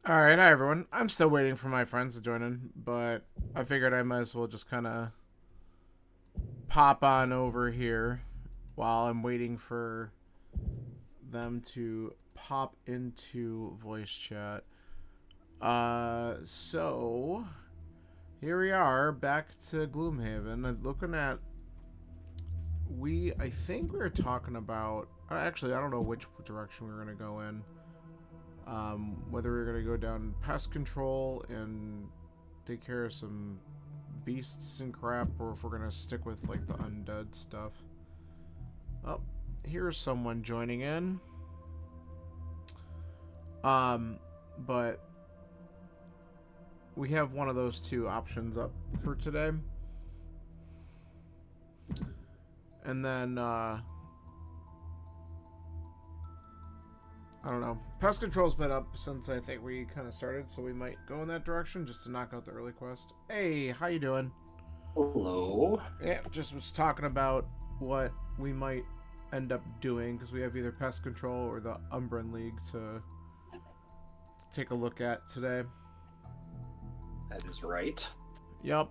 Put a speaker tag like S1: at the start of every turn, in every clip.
S1: Alright, hi everyone. I'm still waiting for my friends to join in, but I figured I might as well just kind of pop on over here while I'm waiting for them to pop into voice chat. So here we are back to Gloomhaven. Looking at I think we were talking about. Actually, I don't know which direction we were gonna go in. Whether we're gonna go down pest control and take care of some beasts and crap, or if we're gonna stick with like the undead stuff. Oh, here's someone joining in. But we have one of those two options up for today. And then, I don't know. Pest control's been up since I think we kind of started, so we might go in that direction just to knock out the early quest. Hey, how you doing?
S2: Hello.
S1: Yeah, just was talking about what we might end up doing because we have either pest control or the Umbran League to take a look at today.
S2: That is right.
S1: Yep.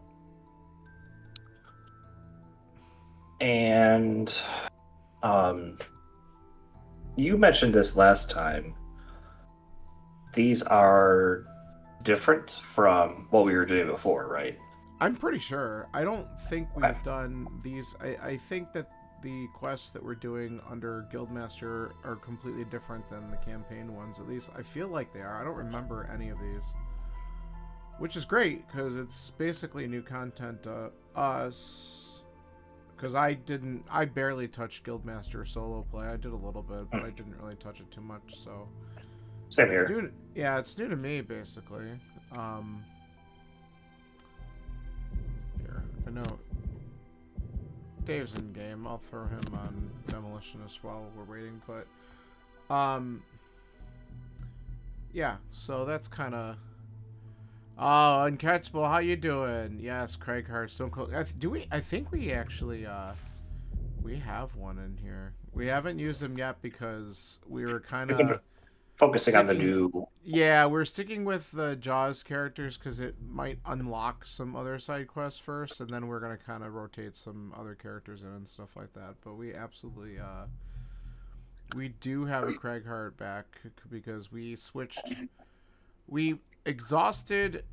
S2: And you mentioned this last time. These are different from what we were doing before, right?
S1: I'm pretty sure. I don't think
S2: Okay.
S1: we've done these. I think that the quests that we're doing under Guildmaster are completely different than the campaign ones. At least I feel like they are. I don't remember any of these. Which is great, because it's basically new content to us. Because I barely touched Guildmaster solo play. I did a little bit, but I didn't really touch it too much, so.
S2: Same
S1: It's
S2: here.
S1: new, yeah, it's new to me, basically. Here, I know Dave's in game. I'll throw him on Demolitionist while we're waiting, but yeah. So that's kind of. Oh, Uncatchable, how you doing? Yes, Craig Hearthstone. Do we? I think we actually we have one in here. We haven't used him yet because we were kind
S2: We've been
S1: of
S2: focusing on the
S1: sticking.
S2: new.
S1: Yeah, we're sticking with the Jaws characters because it might unlock some other side quests first, and then we're gonna kind of rotate some other characters in and stuff like that. But we absolutely, we do have a Craig Hart back because we switched. We exhausted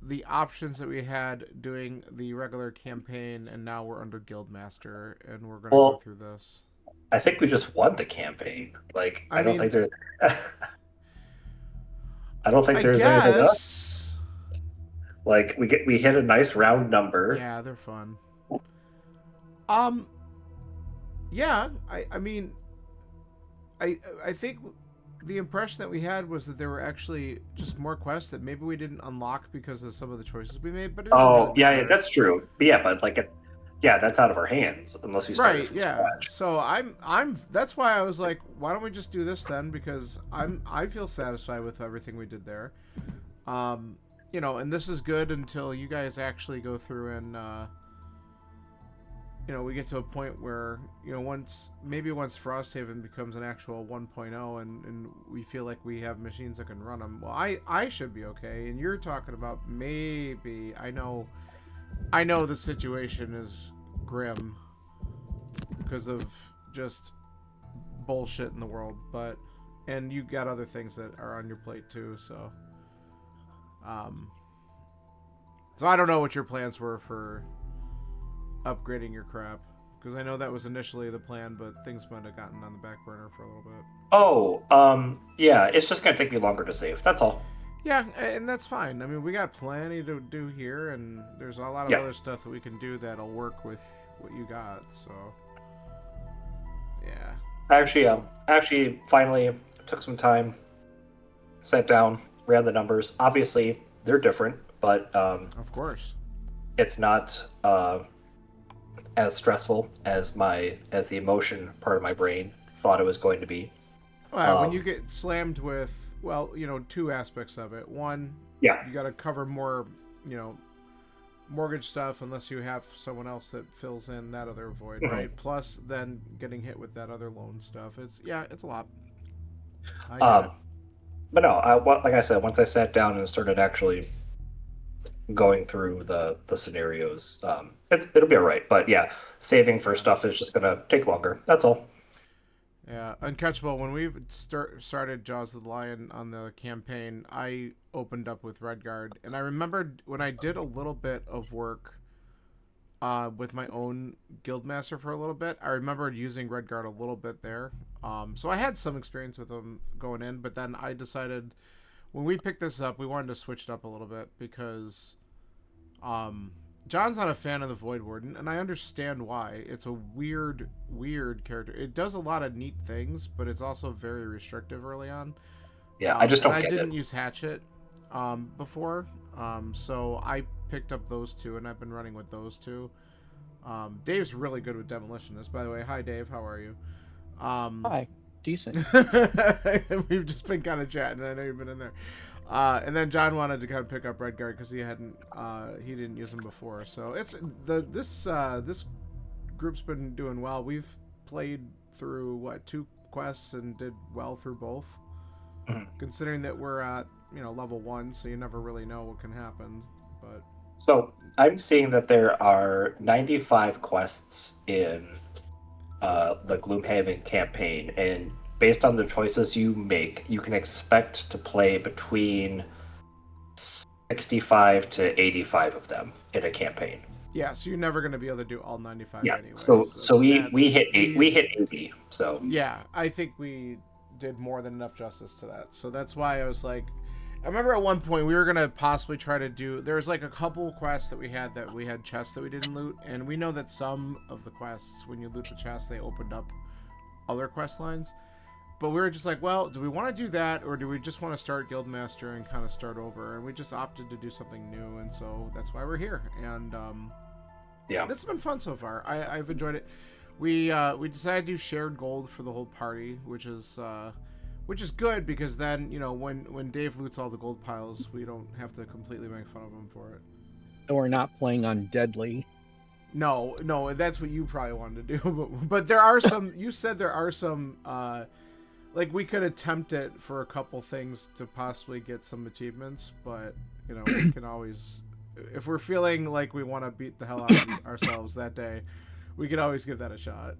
S1: the options that we had doing the regular campaign, and now we're under Guildmaster, and we're gonna go
S2: Well,
S1: through this.
S2: I think we just won the campaign. Like,
S1: I
S2: I don't
S1: mean,
S2: think there's. I don't think
S1: I
S2: there's anything else.
S1: guess.
S2: Like, we hit a nice round number.
S1: Yeah, they're fun. Um, yeah, I mean, I think the impression that we had was that there were actually just more quests that maybe we didn't unlock because of some of the choices we made, but it doesn't really
S2: Oh, yeah,
S1: matter.
S2: that's true. But yeah, but like, yeah, that's out of our hands unless we started
S1: Right,
S2: from
S1: yeah.
S2: scratch.
S1: So I'm that's why I was like, why don't we just do this then? Because I feel satisfied with everything we did there. Um, and this is good until you guys actually go through and we get to a point where, once Frosthaven becomes an actual 1.0 and we feel like we have machines that can run them, well, I should be okay. And you're talking about maybe, I know the situation is grim because of just bullshit in the world, and you got other things that are on your plate too, um, so I don't know what your plans were for upgrading your crap, because I know that was initially the plan, but things might have gotten on the back burner for a little bit.
S2: Oh, yeah, it's just gonna take me longer to save. That's all.
S1: Yeah, and that's fine. I mean, we got plenty to do here, and there's a lot of
S2: Yeah,
S1: other stuff that we can do that'll work with what you got. So, yeah.
S2: actually, finally took some time, sat down, ran the numbers. Obviously, they're different, but
S1: Of course.
S2: it's not as stressful as the emotion part of my brain thought it was going to be.
S1: When you
S2: Um,
S1: get slammed with, well, two aspects of it. One,
S2: yeah,
S1: you got to cover more, you know, mortgage stuff unless you have someone else that fills in that other void,
S2: mhm.
S1: right? Plus, then getting hit with that other loan stuff. It's a lot. I get it.
S2: um, But no, like I said, once I sat down and started actually going through the scenarios, it'll be all right. But yeah, saving for
S1: Yeah.
S2: stuff is just gonna take longer. That's all.
S1: Yeah, Uncatchable. When we started Jaws of the Lion on the campaign, I opened up with Redguard, and I remembered when I did a little bit of work with my own guildmaster for a little bit. I remembered using Redguard a little bit there, so I had some experience with him going in. But then I decided when we picked this up, we wanted to switch it up a little bit because um, John's not a fan of the Void Warden, and I understand why. It's a weird character. It does a lot of neat things, but it's also very restrictive early on.
S2: Yeah, I just
S1: And
S2: don't
S1: I
S2: get it.
S1: didn't use Hatchet before, so I picked up those two, and I've been running with those two. Dave's really good with Demolitionist, by the way. Hi, Dave. How are you? Um,
S3: Hi, decent.
S1: we've just been kind of chatting. I know you've been in there. And then John wanted to kind of pick up Redguard because he didn't use him before. So it's this group's been doing well. We've played through what 2 quests and did well through both.
S2: Mhm.
S1: Considering that we're at level 1, so you never really know what can happen. But
S2: So I'm seeing that there are 95 quests in the Gloomhaven campaign, and based on the choices you make, you can expect to play between 65 to 85 of them in a campaign.
S1: yeah, so you're never going to be able to do all 95
S2: Yeah.
S1: anyways.
S2: So we
S1: That's
S2: hit we hit 80. So
S1: yeah, I think we did more than enough justice to that. So that's why I was like, I remember at one point we were gonna possibly try to do. There was like a couple quests that we had chests that we didn't loot, and we know that some of the quests, when you loot the chest, they opened up other quest lines. But we were just like, well, do we want to do that, or do we just want to start Guildmaster and kind of start over? And we just opted to do something new, and so that's why we're here. And
S2: yeah.
S1: this has been fun so far. I've enjoyed it. We decided to do shared gold for the whole party, which is good because then when Dave loots all the gold piles, we don't have to completely make fun of him for it.
S3: So we're not playing on Deadly.
S1: No, that's what you probably wanted to do. But there are some. You said there are some. Like we could attempt it for a couple things to possibly get some achievements, but we can always, if we're feeling like we want to beat the hell out of ourselves that day, we can always give that a shot.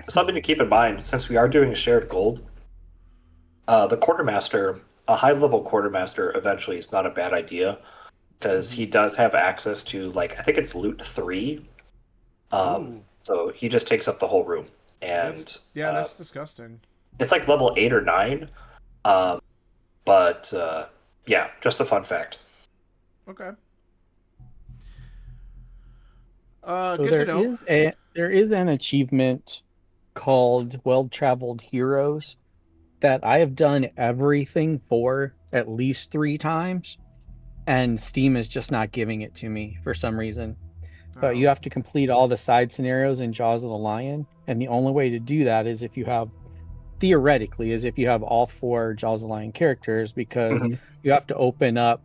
S2: Something to keep in mind since we are doing shared gold, the quartermaster, a high level quartermaster, eventually is not a bad idea because he does have access to like I think it's loot 3.
S1: Ooh,
S2: So he just takes up the whole room, and
S1: that's disgusting.
S2: it's like level 8 or 9. Um, but yeah, just a fun fact.
S1: Okay.
S3: So
S1: Good to know.
S3: there is an achievement called Well Traveled Heroes that I have done everything for at least 3 times, and Steam is just not giving it to me for some reason. But
S1: Oh.
S3: you have to complete all the side scenarios in Jaws of the Lion, and the only way to do that is if you have theoretically is if you have all 4 Jaws of the Lion characters, because
S2: Mhm.
S3: you have to open up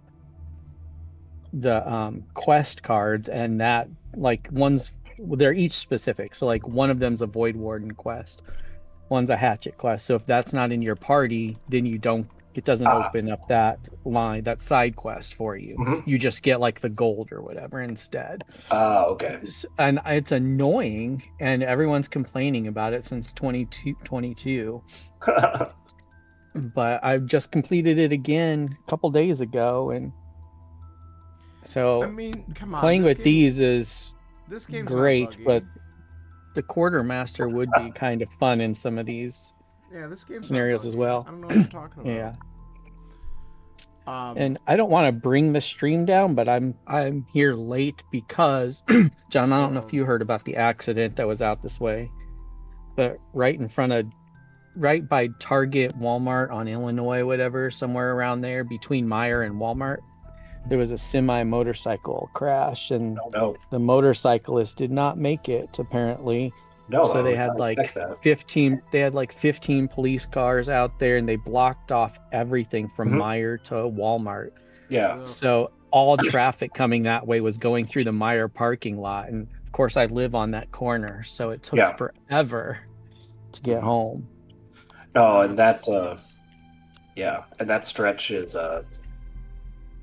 S3: the quest cards, and that like they're each specific. So like one of them's a Void Warden quest, one's a Hatchet quest. So if that's not in your party, then it doesn't
S2: Ah,
S3: open up that side quest for you.
S2: mhm.
S3: You just get like the gold or whatever instead.
S2: Okay.
S3: And it's annoying, and everyone's complaining about it since 2022. But I've just completed it again a couple days ago, and
S1: I
S3: so
S1: mean, come on.
S3: playing
S1: This
S3: with
S1: game.
S3: these is
S1: This game's not
S3: great, but
S1: buggy.
S3: the quartermaster would be kind of fun in some of these
S1: Yeah, this game's not
S3: scenarios as
S1: buggy.
S3: well.
S1: I don't know what you're talking about.
S3: Yeah.
S1: Um.
S3: And I don't want to bring the stream down, but I'm here late because John, I don't know if
S1: Well.
S3: you heard about the accident that was out this way, but right by Target, Walmart on Illinois, whatever, somewhere around there between Meyer and Walmart, there was a semi motorcycle crash, and
S2: No, no,
S3: the motorcyclist did not make it apparently.
S2: no.
S3: So
S2: I
S3: they
S2: would
S3: had
S2: not
S3: like
S2: expect that.
S3: 15 police cars out there, and they blocked off everything from
S2: Mhm.
S3: Meyer to Walmart.
S2: Yeah.
S1: Ugh.
S3: So all traffic coming that way was going through the Meyer parking lot. And of course, I live on that corner, so it took
S2: Yeah.
S3: forever to get
S2: Mhm.
S3: home.
S2: No, and
S1: That
S2: that
S1: sucks.
S2: Yeah, and that stretch is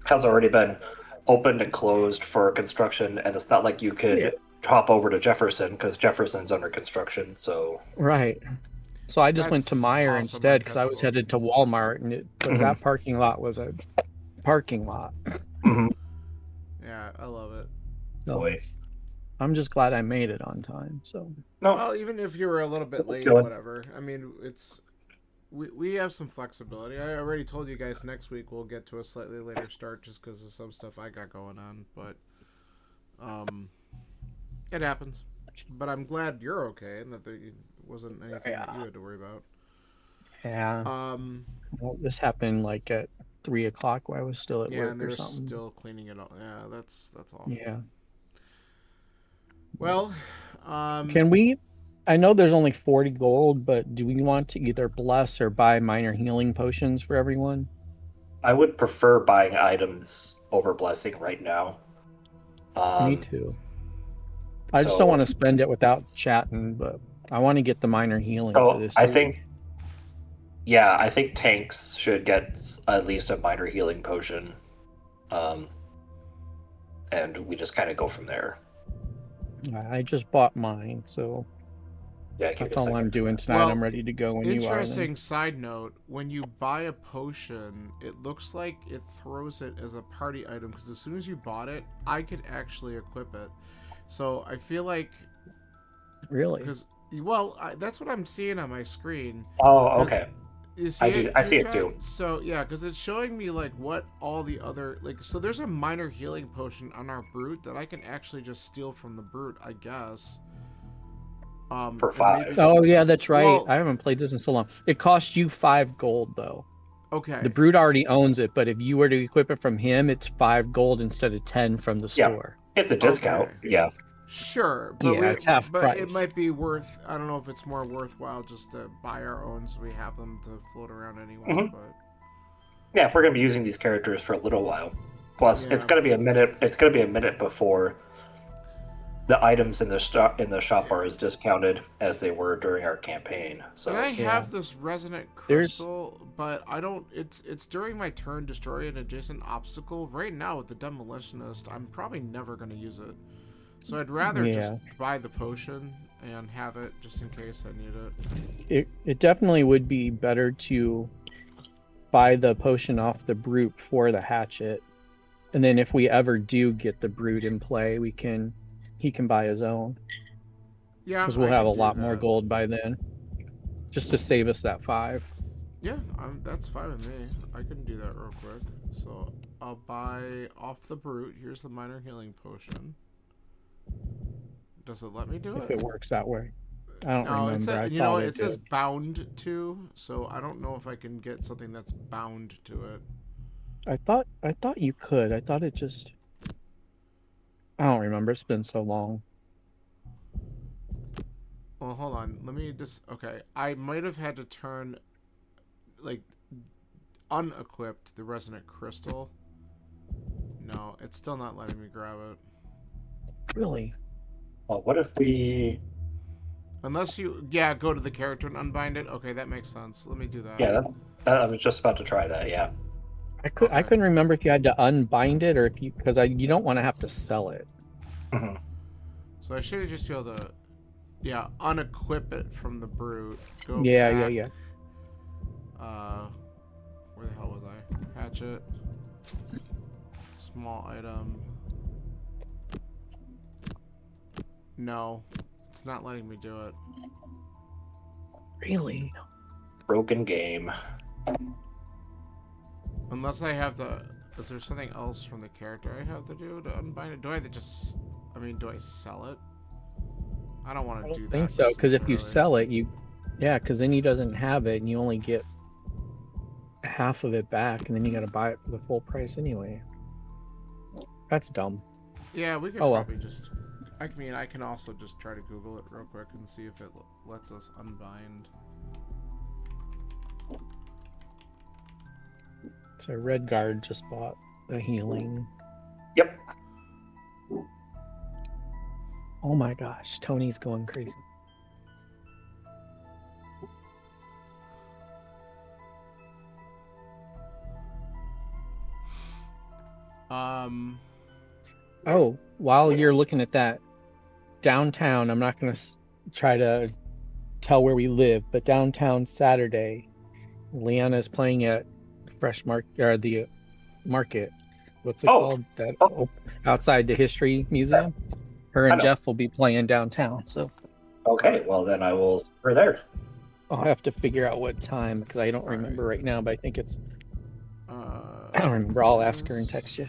S2: has already been opened and closed for construction, and it's not like you
S3: Yeah.
S2: could hop over to Jefferson because Jefferson's under construction. So
S3: Right. So I just went to
S1: That's
S3: Meyer
S1: awesome on
S3: instead because I was
S1: catchable.
S3: headed to Walmart, and it because
S2: Mhm.
S3: that parking lot was a parking lot.
S2: Mhm.
S1: Yeah, I love it.
S3: So
S2: Boy,
S3: I'm just glad I made it on time. So
S2: no,
S1: Well, even if you were a little bit late,
S2: chilling.
S1: whatever. I mean, we have some flexibility. I already told you guys next week we'll get to a slightly later start just because of some stuff I got going on, but um, it happens. But I'm glad you're okay and that there wasn't anything that you
S3: yeah,
S1: had to worry about.
S3: yeah.
S1: Um,
S3: Well, this happened like at 3 o'clock while I was still at
S1: yeah,
S3: work
S1: and
S3: or
S1: they're
S3: something.
S1: still cleaning it all. Yeah, that's awful.
S3: Yeah.
S1: Well,
S3: Can we? I know there's only 40 gold, but do we want to either bless or buy minor healing potions for everyone?
S2: I would prefer buying items over blessing right now.
S3: Me
S2: Um,
S3: too. I just don't want
S2: so,
S3: to spend it without chatting, but I want to get the minor healing for
S2: so
S3: this
S2: I
S3: dude.
S2: think, yeah, I think tanks should get at least a minor healing potion, um, and we just kind of go from there.
S3: I just bought mine, so
S2: Yeah, give me
S3: that's
S2: a
S3: all I'm
S2: second.
S3: doing tonight. I'm
S1: well,
S3: ready to go when you are then.
S1: interesting side note: when you buy a potion, it looks like it throws it as a party item because as soon as you bought it, I could actually equip it. So I feel like
S3: Really?
S1: because well, that's what I'm seeing on my screen.
S2: Oh,
S1: Because
S2: okay.
S1: you see
S2: I do.
S1: it
S2: I
S1: too,
S2: see it
S1: John.
S2: too.
S1: So yeah, because it's showing me like what all the other like. So there's a minor healing potion on our brute that I can actually just steal from the brute, I guess.
S2: For
S1: And maybe
S2: 5.
S3: Oh yeah, that's right.
S1: well,
S3: I haven't played this in so long. It costs you 5 gold though. The
S1: okay,
S3: brute already owns it, but if you were to equip it from him, it's 5 gold instead of 10 from the
S2: Yeah,
S3: store.
S2: it's a discount.
S1: okay.
S2: Yeah.
S1: Sure, but
S3: Yeah, it's half
S1: but it
S3: price.
S1: might be worth. I don't know if it's more worthwhile just to buy our own so we have them to float around anyway.
S2: Hmm.
S1: But
S2: Yeah, if we're gonna be using these characters for a little while. Plus, it's
S1: yeah,
S2: gonna be a minute. It's gonna be a minute before the items in the shop are as discounted as they were during our campaign.
S1: and I
S2: So
S3: Yeah.
S1: have this resonant
S3: There's
S1: crystal, but I don't. It's during my turn destroy an adjacent obstacle. Right now with the demolitionist, I'm probably never going to use it. So I'd rather just
S3: yeah.
S1: buy the potion and have it just in case I need it.
S3: It definitely would be better to buy the potion off the brute for the hatchet. And then if we ever do get the brute in play, he can buy his own
S1: Yeah,
S3: because we'll
S1: I
S3: have a
S1: could do
S3: lot more
S1: that.
S3: gold by then, just to save us that 5.
S1: Yeah, that's fine with me. I can do that real quick. So I'll buy off the brute. Here's the minor healing potion. Does it let me do
S3: If
S1: it?
S3: it works that way. I don't
S1: No, it
S3: remember.
S1: says
S3: I
S1: you know
S3: thought
S1: what?
S3: it
S1: It says
S3: did.
S1: bound to, so I don't know if I can get something that's bound to it.
S3: I thought you could. I thought it just I don't remember. It's been so long.
S1: Well, hold on. Let me just. Okay, I might have had to turn like unequipped the resonant crystal. No, it's still not letting me grab it.
S3: Really?
S2: well, what if we?
S1: Unless you, yeah, go to the character and unbind it. Okay, that makes sense. Let me do that.
S2: Yeah, I was just about to try that. Yeah.
S3: I
S1: Okay.
S3: couldn't remember if you had to unbind it or if you because you don't want to have to sell it.
S2: Mhm.
S1: So I should just be able to, yeah, unequip it from the brute. Go
S3: Yeah, yeah,
S1: back.
S3: yeah.
S1: Uh, where the hell was I? Hatchet. Small item. No, it's not letting me do it.
S3: Really?
S2: Broken game.
S1: Unless I have the. Is there something else from the character I have to do to unbind it? Do I have to just. I mean, do I sell it? I don't want
S3: I
S1: to
S3: don't
S1: do
S3: think
S1: that
S3: so. Because if you
S1: necessarily.
S3: sell it, yeah, because then he doesn't have it, and you only get half of it back, and then you got to buy it for the full price anyway. That's dumb.
S1: Yeah, we could
S3: Oh well.
S1: probably just. I mean, I can also just try to Google it real quick and see if it lets us unbind.
S3: So Redguard just bought a healing.
S2: Yep.
S3: Oh my gosh, Tony's going crazy. Oh, while you're looking at that, downtown, I'm not going to try to tell where we live, but downtown Saturday, Leanna's playing at Fresh Market or the market. What's it
S2: Oh,
S3: called? That
S2: oh,
S3: outside the History Museum. Her
S2: I
S3: and
S2: know.
S3: Jeff will be playing downtown, so
S2: Okay, well then I will see her there.
S3: I'll have to figure out what time because I don't
S1: All right.
S3: remember right now, but I think it's.
S1: Uh,
S3: I don't remember. I'll ask her and text you.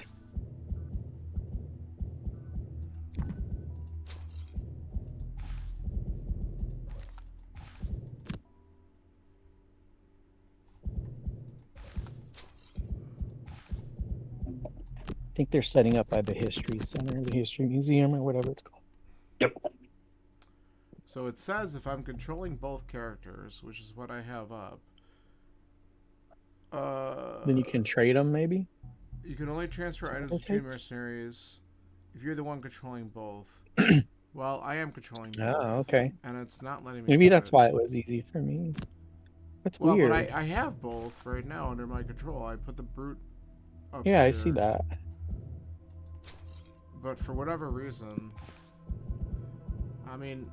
S3: I think they're setting up by the History Center, the History Museum, or whatever it's called.
S2: Yep.
S1: So it says if I'm controlling both characters, which is what I have up.
S3: Then you can trade them, maybe.
S1: You can only transfer
S3: Is that
S1: items
S3: what it
S1: between
S3: takes?
S1: mercenaries if you're the one controlling both. Well, I am controlling both,
S3: Oh, okay.
S1: and it's not letting me
S3: Maybe
S1: do
S3: that's
S1: it.
S3: why it was easy for me. That's
S1: Well, but
S3: weird.
S1: I have both right now under my control. I put the brute up
S3: Yeah,
S1: here.
S3: I see that.
S1: But for whatever reason, I mean,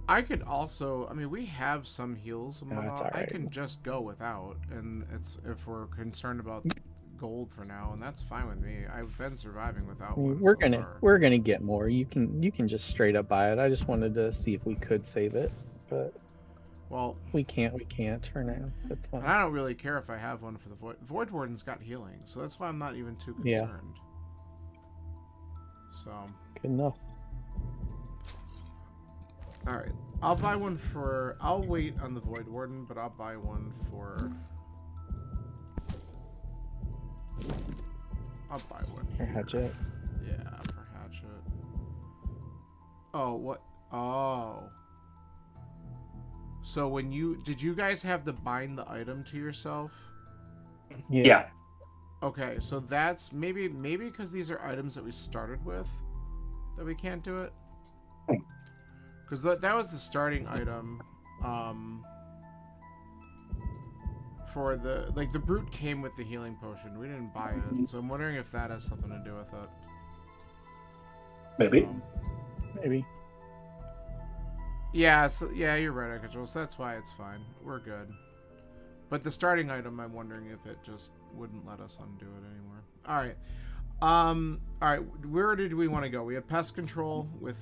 S1: I could also. I mean, we have some heals and
S3: No, it's
S1: whatnot. I
S3: alright.
S1: can just go without, and it's if we're concerned about gold for now, and that's fine with me. I've been surviving without one
S3: We're
S1: so
S3: gonna
S1: far.
S3: we're gonna get more. You can just straight up buy it. I just wanted to see if we could save it, but
S1: Well,
S3: we can't for now. That's
S1: and
S3: fine.
S1: I don't really care if I have one for the Void Warden's got healing, so that's why I'm not even too
S3: Yeah.
S1: concerned. So,
S3: Good enough.
S1: all right, I'll buy one for. I'll wait on the Void Warden, but I'll buy one for. I'll buy one
S3: Or
S1: here.
S3: hatchet.
S1: Yeah, for hatchet. Oh, what? Oh. So when did you guys have to bind the item to yourself?
S2: Yeah.
S1: Okay, so that's maybe because these are items that we started with that we can't do it. Because that was the starting item. For the the brute came with the healing potion. We didn't buy it, so I'm wondering if that has something to do with it.
S2: Maybe.
S1: So,
S3: Maybe.
S1: yeah, you're right, Akajol. So that's why it's fine. We're good. But the starting item, I'm wondering if it just wouldn't let us undo it anymore. All right. All right. Where did we want to go? We have pest control with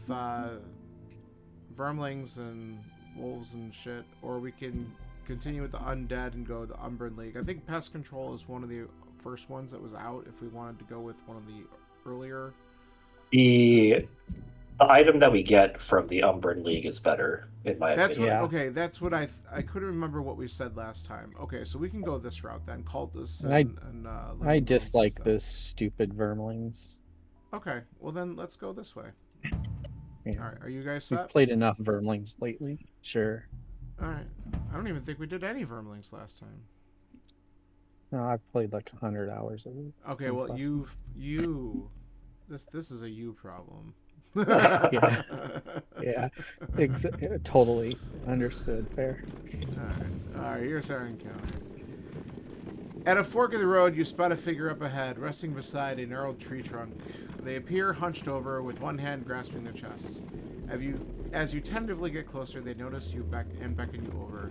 S1: vermlings and wolves and shit, or we can continue with the undead and go the Umbran League. I think pest control is one of the first ones that was out. If we wanted to go with one of the earlier,
S2: The item that we get from the Umbran League is better, in my
S1: that's
S2: opinion.
S1: what. Okay, that's what I couldn't remember what we said last time. Okay, so we can go this route then. Cultists
S3: And I
S1: and
S3: I
S1: living bones
S3: dislike
S1: instead.
S3: this stupid vermlings.
S1: Okay, well then let's go this way.
S3: Yeah.
S1: All right, are you guys
S3: We've
S1: set?
S3: played enough vermlings lately. Sure.
S1: All right. I don't even think we did any vermlings last time.
S3: No, I've played like 100 hours of it.
S1: Okay,
S3: since
S1: well
S3: last
S1: you this is a you problem.
S3: Yeah. Yeah, totally understood. Fair.
S1: All right, here's our encounter. At a fork of the road, you spot a figure up ahead, resting beside a gnarled tree trunk. They appear hunched over, with one hand grasping their chests. As you tentatively get closer, they notice you and beckon you over.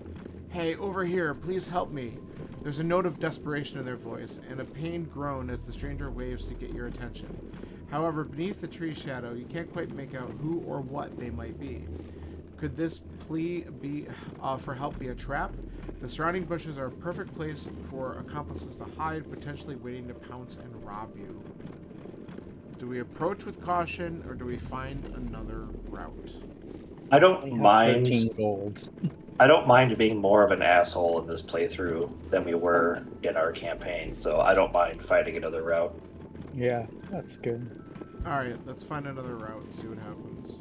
S1: Hey, over here, please help me. There's a note of desperation in their voice, and a pained groan as the stranger waves to get your attention. However, beneath the tree shadow, you can't quite make out who or what they might be. Could this plea for help be a trap? The surrounding bushes are a perfect place for accomplices to hide, potentially waiting to pounce and rob you. Do we approach with caution, or do we find another route?
S2: I don't
S3: We have
S2: mind.
S3: 13 gold.
S2: I don't mind being more of an asshole in this playthrough than we were in our campaign, so I don't mind fighting another route.
S3: Yeah, that's good.
S1: Alright, let's find another route and see what happens.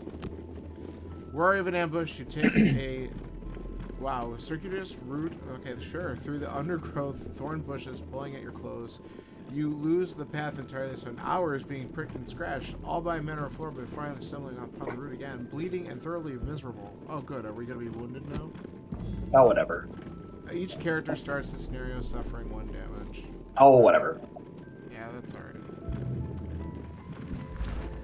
S1: Wary of an ambush, you take a... Wow, circuitous route... Okay, sure. Through the undergrowth, thorn bushes pulling at your clothes. You lose the path entirely, so an hour is being pricked and scratched, all by a matter of floor, but finally stumbling upon the route again, bleeding and thoroughly miserable. Oh good, are we going to be wounded now?
S2: Oh, whatever.
S1: Each character starts the scenario suffering 1 damage.
S2: Oh, whatever.
S1: Yeah, Yeah, that's alright.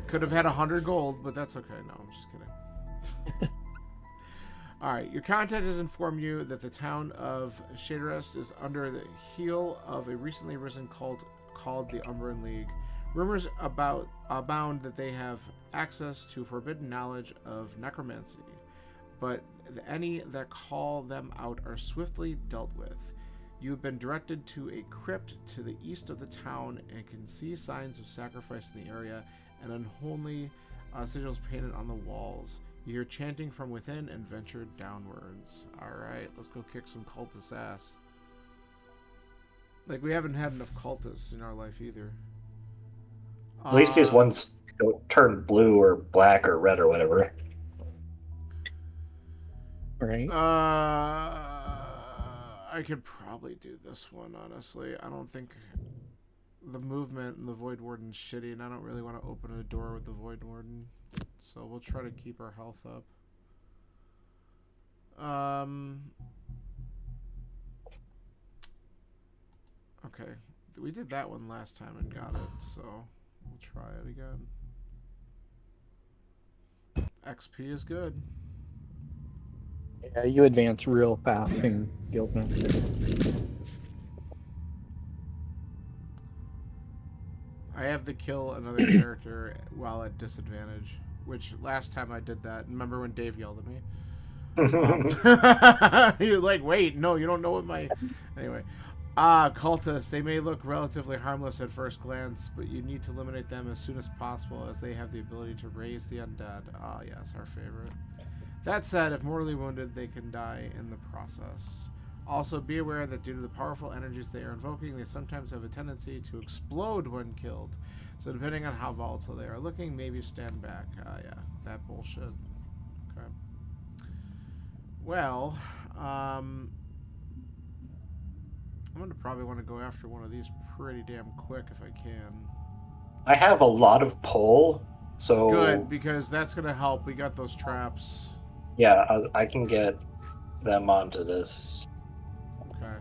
S1: Could have had 100 gold, but that's okay. No, I'm just kidding. Alright, your contact has informed you that the town of Shaderest is under the heel of a recently risen cult called the Umbran League. Rumors abound that they have access to forbidden knowledge of necromancy, but any that call them out are swiftly dealt with. You have been directed to a crypt to the east of the town and can see signs of sacrifice in the area and unholy sigils painted on the walls. You hear chanting from within and venture downwards. Alright, let's go kick some cultist ass. Like, we haven't had enough cultists in our life either.
S2: At least these ones don't turn blue or black or red or whatever.
S3: Right.
S1: I could probably do this one, honestly. I don't think the movement and the Void Warden's shitty, and I don't really want to open the door with the Void Warden. So we'll try to keep our health up. Okay. We did that one last time and got it, so we'll try it again. XP is good.
S3: Yeah, you advance real fast in Guildmaster.
S1: I have to kill another character while at disadvantage, which last time I did that. Remember when Dave yelled at me? You're like, wait, no, you don't know what my... Anyway. Cultists. They may look relatively harmless at first glance, but you need to eliminate them as soon as possible, as they have the ability to raise the undead. Ah, yes, our favorite. That said, if mortally wounded, they can die in the process. Also, be aware that due to the powerful energies they are invoking, they sometimes have a tendency to explode when killed. So depending on how volatile they are looking, maybe stand back. Yeah, that bullshit. Okay. Well, I'm going to probably want to go after one of these pretty damn quick if I can.
S2: I have a lot of pull, so...
S1: Good, because that's going to help. We got those traps.
S2: Yeah, I can get them onto this.
S1: Okay.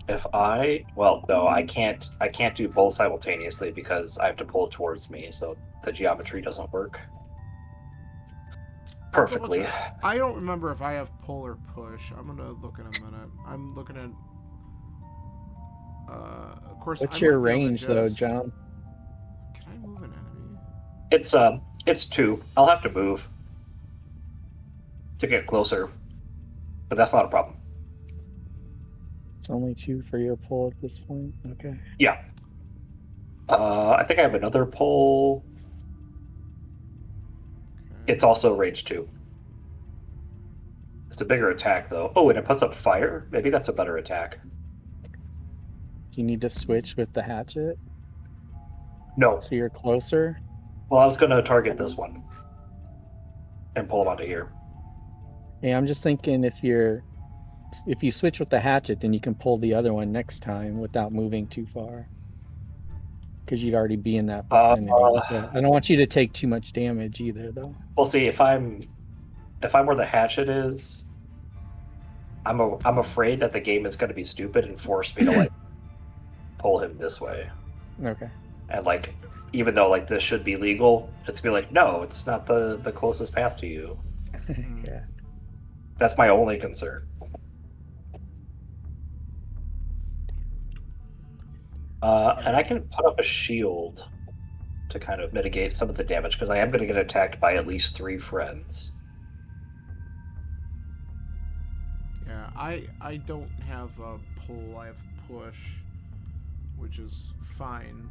S2: If I... Well, no, I can't do both simultaneously because I have to pull towards me, so the geometry doesn't work perfectly.
S1: I don't remember if I have pull or push. I'm going to look in a minute. I'm looking at... of course,
S3: What's your range, though,
S1: just...
S3: John?
S1: Can I move an enemy?
S2: It's 2. I'll have to move to get closer, but that's not a problem.
S3: It's only 2 for your pull at this point. Okay.
S2: Yeah. I think I have another pull.
S1: Okay.
S2: It's also range 2. It's a bigger attack, though. Oh, and it puts up fire? Maybe that's a better attack.
S3: Do you need to switch with the hatchet
S2: No.
S3: so you're closer?
S2: Well, I was going to target this one and pull him onto here.
S3: Yeah, I'm just thinking if you switch with the hatchet, then you can pull the other one next time without moving too far. Because you'd already be in that vicinity. So I don't want you to take too much damage either, though.
S2: We'll see. If I'm where the hatchet is, I'm afraid that the game is going to be stupid and force me to like pull him this way.
S3: Okay.
S2: And like, even though like this should be legal, it's be like, no, it's not the closest path to you.
S3: Yeah.
S2: That's my only concern. And I can put up a shield to kind of mitigate some of the damage, because I am going to get attacked by at least 3 friends.
S1: Yeah, I don't have a pull. I have push, which is fine.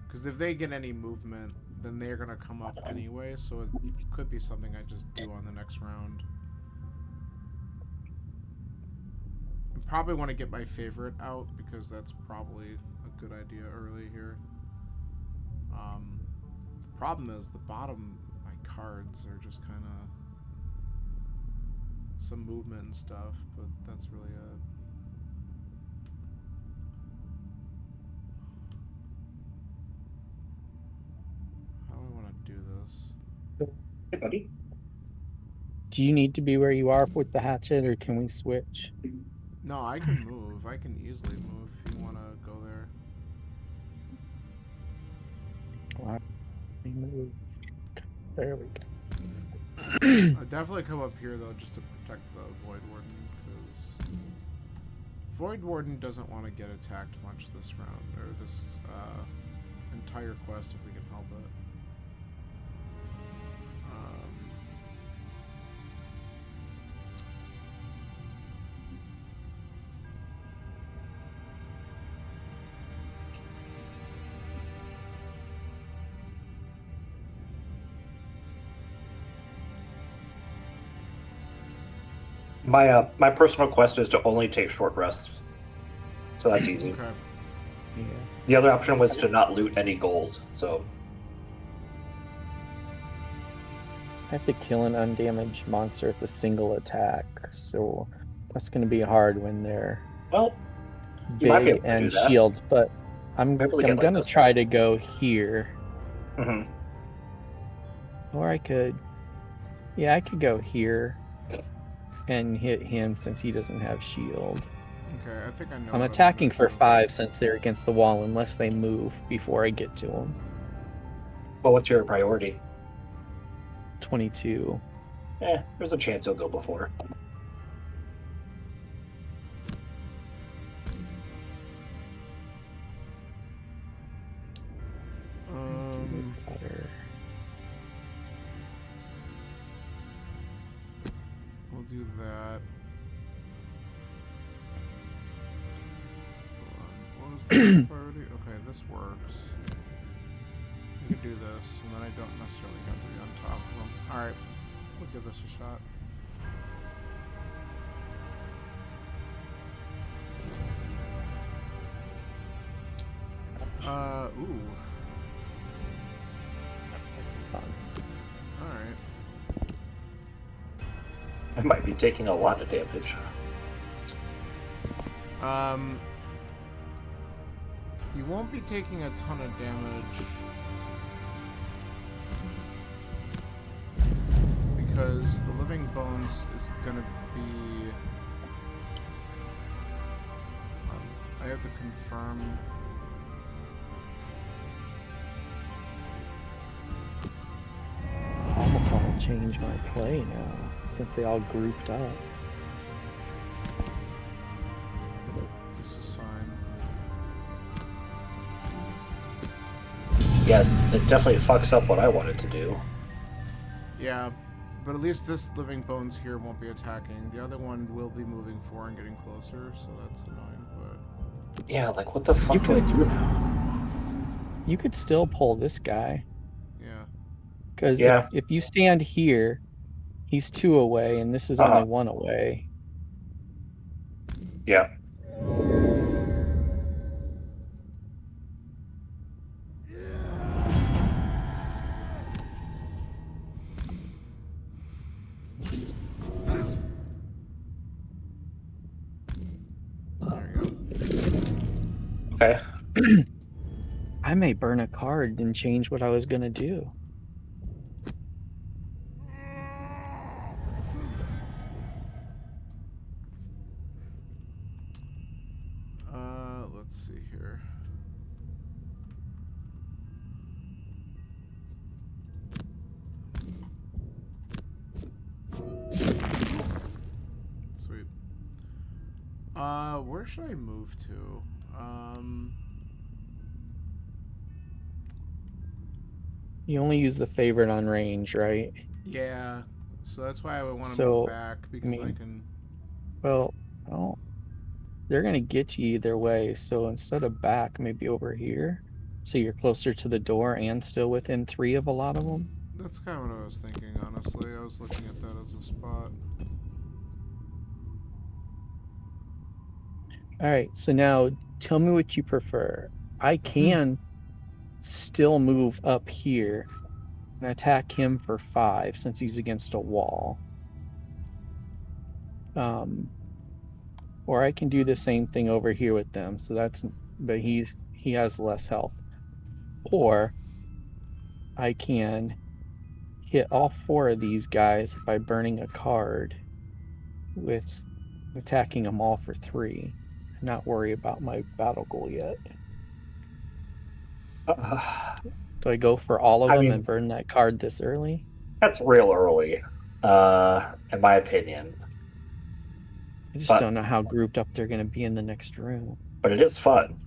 S1: Because if they get any movement, then they're going to come up anyway, so it could be something I just do on the next round. I probably want to get my favorite out, because that's probably a good idea early here. The problem is the bottom of my cards are just kind of some movement and stuff, but that's really it. How do I want to do this?
S2: Hey, buddy.
S3: Do you need to be where you are with the hatchet, or can we switch?
S1: No, I can move. I can easily move if you want to go there.
S3: Why move? There we go.
S1: I'd definitely come up here though, just to protect the Void Warden, because Void Warden doesn't want to get attacked much this round, or this entire quest if we can help it.
S2: My personal quest is to only take short rests, so that's easy.
S1: Okay.
S3: Yeah.
S2: The other option was to not loot any gold, so
S3: I have to kill an undamaged monster with a single attack, so that's going to be hard when they're
S2: well, you might be
S3: big
S2: able to do
S3: and
S2: that.
S3: shields. But I'm
S2: Be able to get, like,
S3: gonna
S2: this
S3: try
S2: one.
S3: to go here,
S2: Mhm.
S3: or I could, yeah, I could go here and hit him since he doesn't have shield.
S1: Okay, I think I know.
S3: I'm
S1: what
S3: attacking
S1: gonna
S3: for
S1: do.
S3: 5 since they're against the wall, unless they move before I get to them.
S2: Well, what's your priority?
S3: 22.
S2: There's a chance he'll go before.
S3: Better.
S1: We'll do that. What was the priority? Okay, this works. We can do this, and then I don't necessarily have to be on top of them. Alright, we'll give this a shot. Ooh.
S3: That's fun.
S1: Alright.
S2: I might be taking a lot of damage.
S1: You won't be taking a ton of damage because the Living Bones is gonna be. I have to confirm.
S3: I almost want to change my play now since they all grouped up.
S1: This is fine.
S2: Yeah, it definitely fucks up what I wanted to do.
S1: Yeah, but at least this Living Bones here won't be attacking. The other one will be moving forward and getting closer, so that's annoying, but...
S2: Yeah, like, what the fuck do I do now?
S3: You could still pull this guy.
S1: Yeah.
S3: Because
S2: Yeah.
S3: if you stand here, he's 2 away, and this is only 1 away.
S2: Yeah.
S1: There you go.
S2: Okay.
S3: I may burn a card and change what I was gonna do.
S1: Let's see here. Sweet. Where should I move to?
S3: You only use the favorite on range, right?
S1: Yeah. So that's why I would want to
S3: So,
S1: move back, because I can...
S3: Well, oh, they're gonna get you either way. So instead of back, maybe over here, so you're closer to the door and still within 3 of a lot of them.
S1: That's kind of what I was thinking, honestly. I was looking at that as a spot.
S3: All right, so now tell me what you prefer. I can still move up here and attack him for 5 since he's against a wall. Or I can do the same thing over here with them. So but he has less health. Or I can hit all 4 of these guys by burning a card with attacking them all for 3 and not worry about my battle goal yet. Do I go for all of
S2: I
S3: them
S2: mean-
S3: and burn that card this early?
S2: That's real early, in my opinion.
S3: I just
S2: But-
S3: don't know how grouped up they're going to be in the next room.
S2: But it is fun.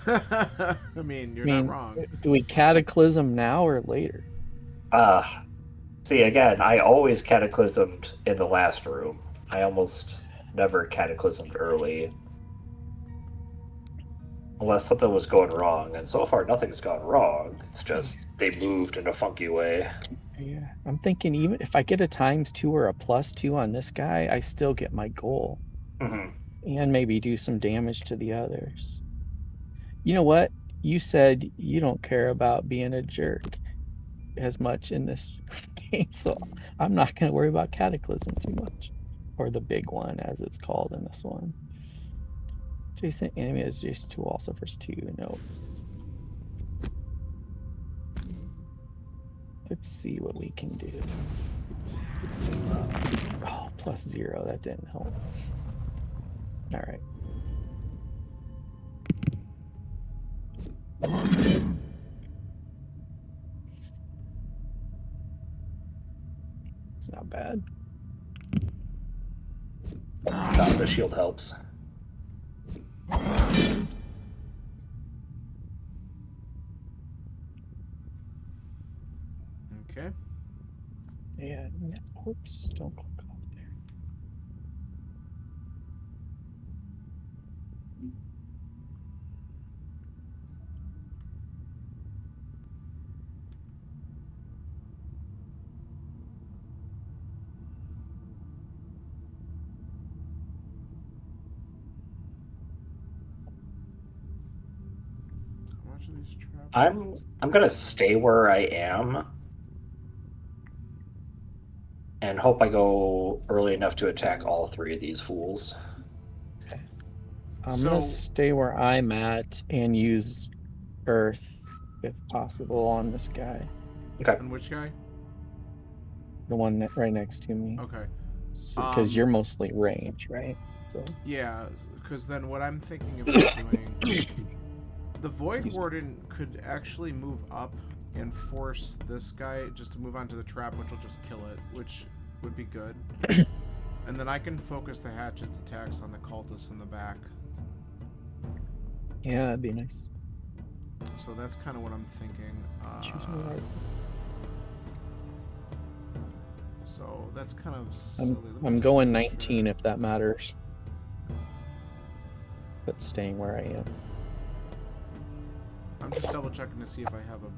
S1: I mean, you're not wrong.
S3: Do we cataclysm now or later?
S2: See, again, I always cataclysmed in the last room. I almost never cataclysmed early. Unless something was going wrong, and so far nothing's gone wrong. It's just they moved in a funky way.
S3: Yeah, I'm thinking even if I get a ×2 or a +2 on this guy, I still get my goal
S2: Hmm.
S3: and maybe do some damage to the others. You know what? You said you don't care about being a jerk as much in this game, so I'm not going to worry about Cataclysm too much, or the big one as it's called in this one. Jason enemy is Jason 2 also first 2. No. Let's see what we can do. Oh, +0. That didn't help. All right. It's not bad.
S2: The shield helps.
S1: Okay.
S3: Yeah. Oops. Don't click off there.
S1: How much of these traps?
S2: I'm gonna stay where I am and hope I go early enough to attack all 3 of these fools.
S3: I'm gonna stay where I'm at and use Earth if possible on this guy,
S2: Okay.
S1: On which guy?
S3: the one right next to me,
S1: Okay.
S3: because you're mostly range, right? So
S1: Yeah, because then what I'm thinking about doing, the Void Warden could actually move up and force this guy just to move onto the trap, which will just kill it, which would be good. And then I can focus the hatchet's attacks on the cultists in the back.
S3: yeah, that'd be nice.
S1: So that's kind of what I'm thinking.
S3: Choose my art.
S1: So that's kind of silly.
S3: I'm going 19 if that matters, but staying where I am.
S1: I'm just double checking to see if I have a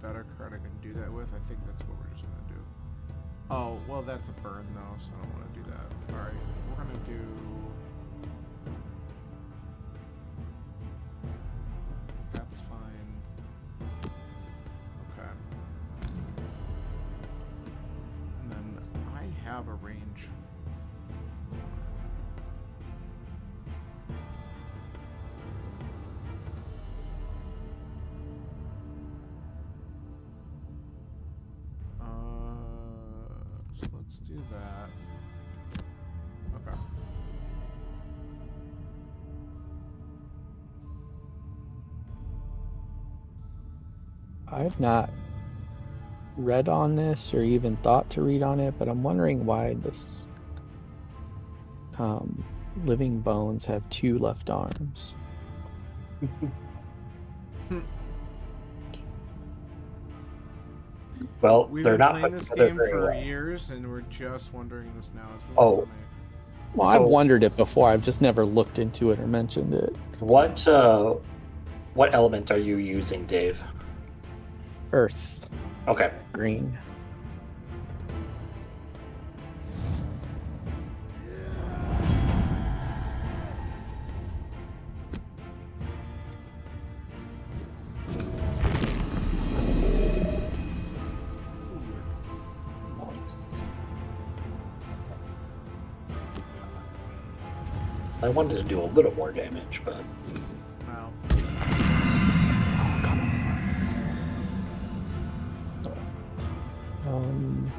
S1: better card I can do that with. I think that's what we're just gonna do. Oh, well, that's a burn though, so I don't want to do that. All right, we're gonna do. That's fine. Okay. And then I have a range. So let's do that. Okay.
S3: I've not read on this or even thought to read on it, but I'm wondering why this living bones have 2 left arms.
S2: Well,
S1: We've
S2: they're
S1: been
S2: not
S1: playing
S2: put
S1: this
S2: together
S1: game
S2: very
S1: for
S2: well.
S1: years, and we're just wondering this now. It's really
S2: Oh.
S1: funny.
S3: Well,
S2: So-
S3: I've wondered it before. I've just never looked into it or mentioned it.
S2: What element are you using, Dave?
S3: Earth,
S2: Okay.
S3: green.
S2: I wanted to do a little more damage, but
S1: Wow.
S3: Um,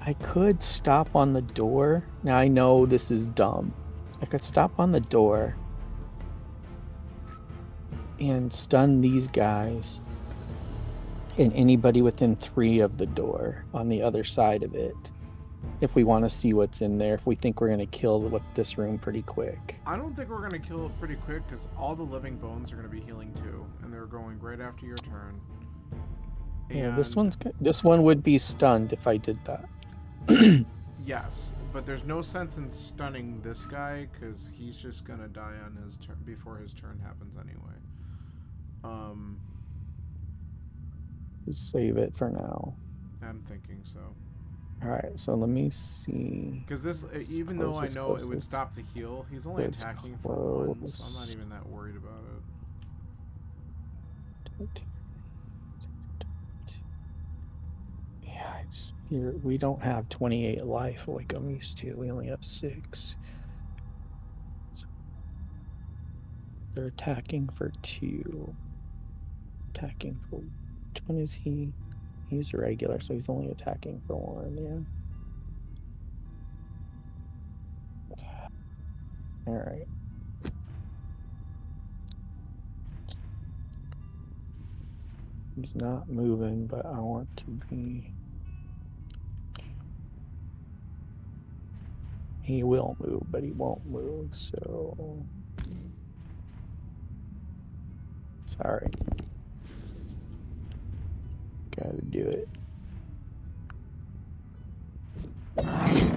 S3: I could stop on the door. Now I know this is dumb. I could stop on the door and stun these guys and anybody within 3 of the door on the other side of it. If we want to see what's in there, if we think we're going to kill this room pretty quick.
S1: I don't think we're going to kill it pretty quick because all the living bones are going to be healing too, and they're going right after your turn.
S3: Yeah,
S1: And
S3: this one would be stunned if I did that.
S1: yes, but there's no sense in stunning this guy because he's just going to die on his turn before his turn happens anyway.
S3: Just save it for now.
S1: I'm thinking so.
S3: All right, so let me see.
S1: Because this, even though I know it would stop the heal, he's only attacking for 1, so I'm not even that worried about it.
S3: Yeah, we don't have 28 life like I'm used to. We only have 6. They're attacking for 2. Attacking for... Which one is he? He's a regular, so he's only attacking for 1, yeah. All right. He's not moving, but I want to be... He will move, but he won't move, so... Sorry. Gotta do it.
S1: Nice.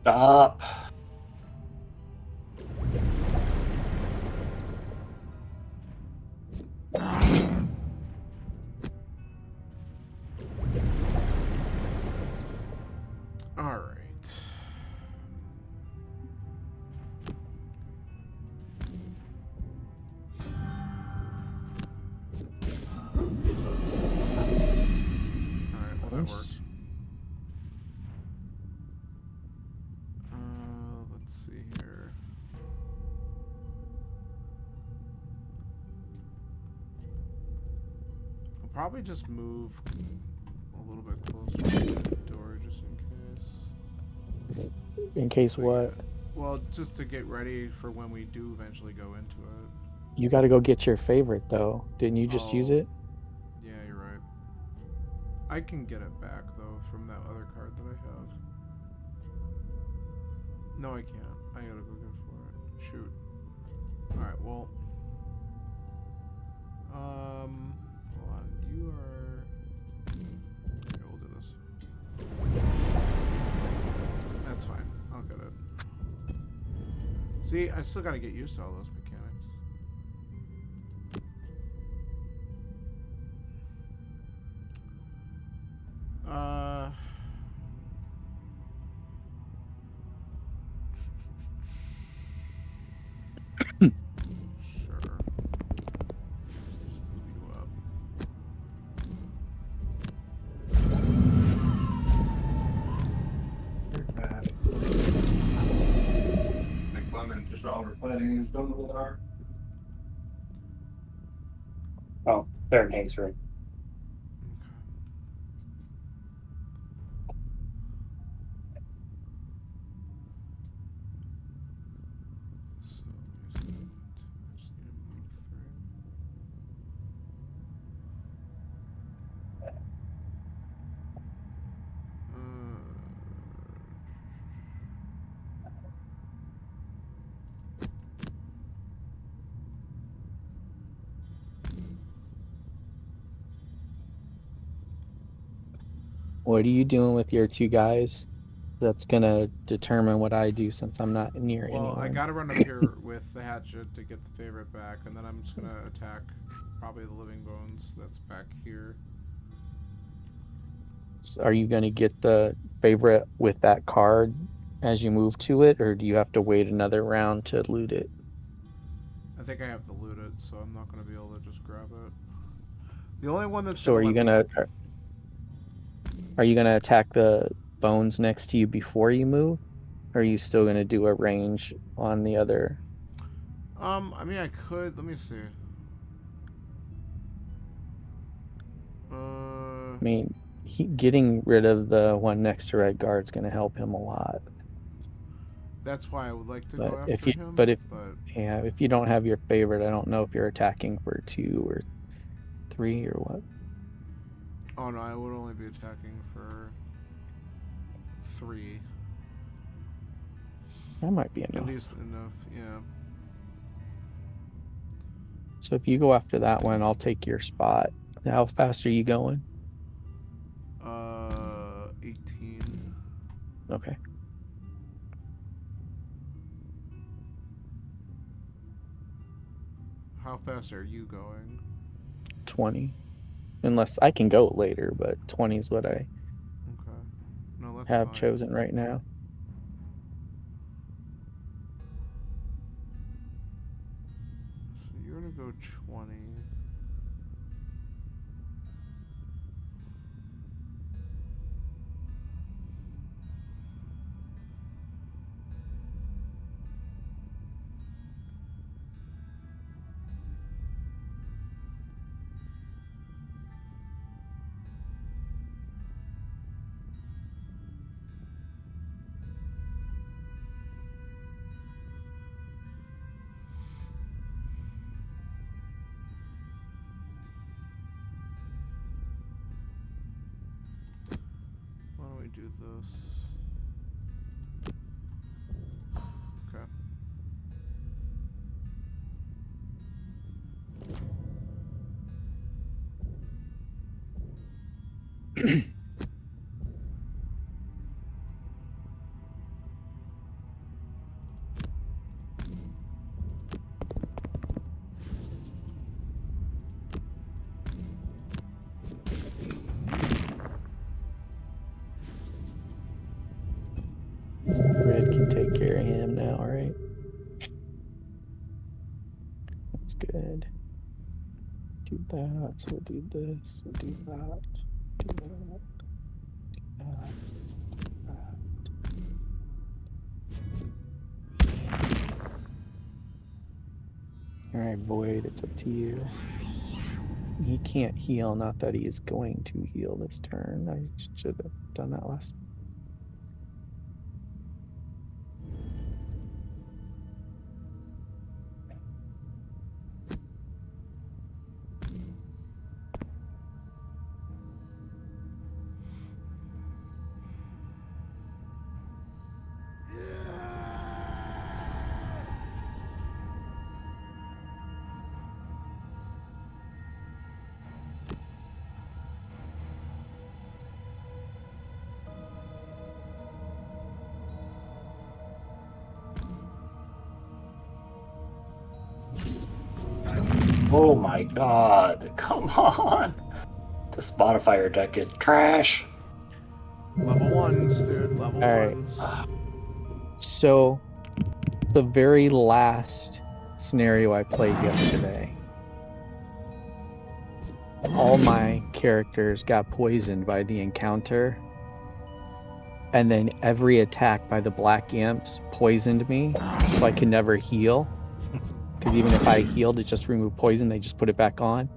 S2: Stop.
S1: All right. Well, that works. Let's see here. I'll probably just move a little bit closer to the door just in case.
S3: In case what?
S1: Well, just to get ready for when we do eventually go into it.
S3: You got to go get your favorite, though. Didn't you just use it?
S1: Yeah, you're right. I can get it back, though, from that other card that I have. No, I can't. I gotta go get for it. Shoot. Alright, well... hold on. You are... Okay, we'll do this. That's fine. I'll get it. See, I still gotta get used to all those mechanics. Sure. Just move you up.
S2: Oh, there in Hank's room.
S1: So, I just need to move 3.
S3: What are you doing with your 2 guys? That's gonna determine what I do since I'm not near anyone.
S1: Well, I gotta run up here with the hatchet to get the favorite back, and then I'm just gonna attack probably the living bones that's back here.
S3: Are you gonna get the favorite with that card as you move to it, or do you have to wait another round to loot it?
S1: I think I have to loot it, so I'm not gonna be able to just grab it. The only one that's
S3: So are you gonna attack the bones next to you before you move? Or are you still gonna do a range on the other?
S1: I mean, I could. Let me see.
S3: I mean, getting rid of the one next to Red Guard's gonna help him a lot.
S1: That's why I would like to go
S3: But
S1: after him.
S3: if you don't have your favorite, I don't know if you're attacking for 2 or 3 or what.
S1: Oh no, I would only be attacking for 3.
S3: That might be
S1: At
S3: enough.
S1: least enough, yeah.
S3: So if you go after that one, I'll take your spot. How fast are you going?
S1: 18.
S3: Okay.
S1: How fast are you going?
S3: 20. Unless I can go later, but 20 is what I
S1: Okay. No, that's
S3: have
S1: fine.
S3: chosen right now.
S1: So you're gonna go 20. Why don't we do this? Okay.
S3: Red can take care of him now, right? That's good. Do that. So we'll do this. We'll do that. Do that. That. All right, Void, it's up to you. He can't heal. Not that he is going to heal this turn. I should have done that last.
S2: Oh my god, come on! This modifier deck is trash.
S1: Level 1s, dude. Level
S3: All right.
S1: 1s.
S3: So the very last scenario I played yesterday, all my characters got poisoned by the encounter, and then every attack by the black imps poisoned me, so I could never heal. Because even if I healed, it just removed poison, they just put it back on.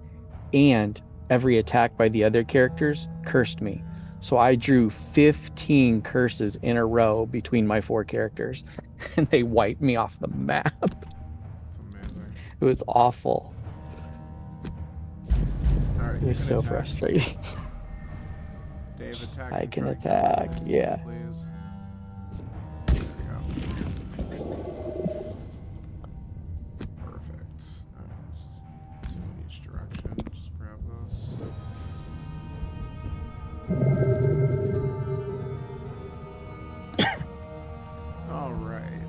S3: And every attack by the other characters cursed me. So I drew 15 curses in a row between my 4 characters, and they wiped me off the map.
S1: That's amazing.
S3: It was awful.
S1: Alright,
S3: It
S1: you
S3: was
S1: can
S3: so
S1: attack.
S3: frustrating.
S1: Dave, attack.
S3: I
S1: and
S3: can
S1: try to kill
S3: attack,
S1: that thing,
S3: yeah.
S1: Please. There we go. Perfect. Alright, just 2 in each direction. Just grab this. Alright.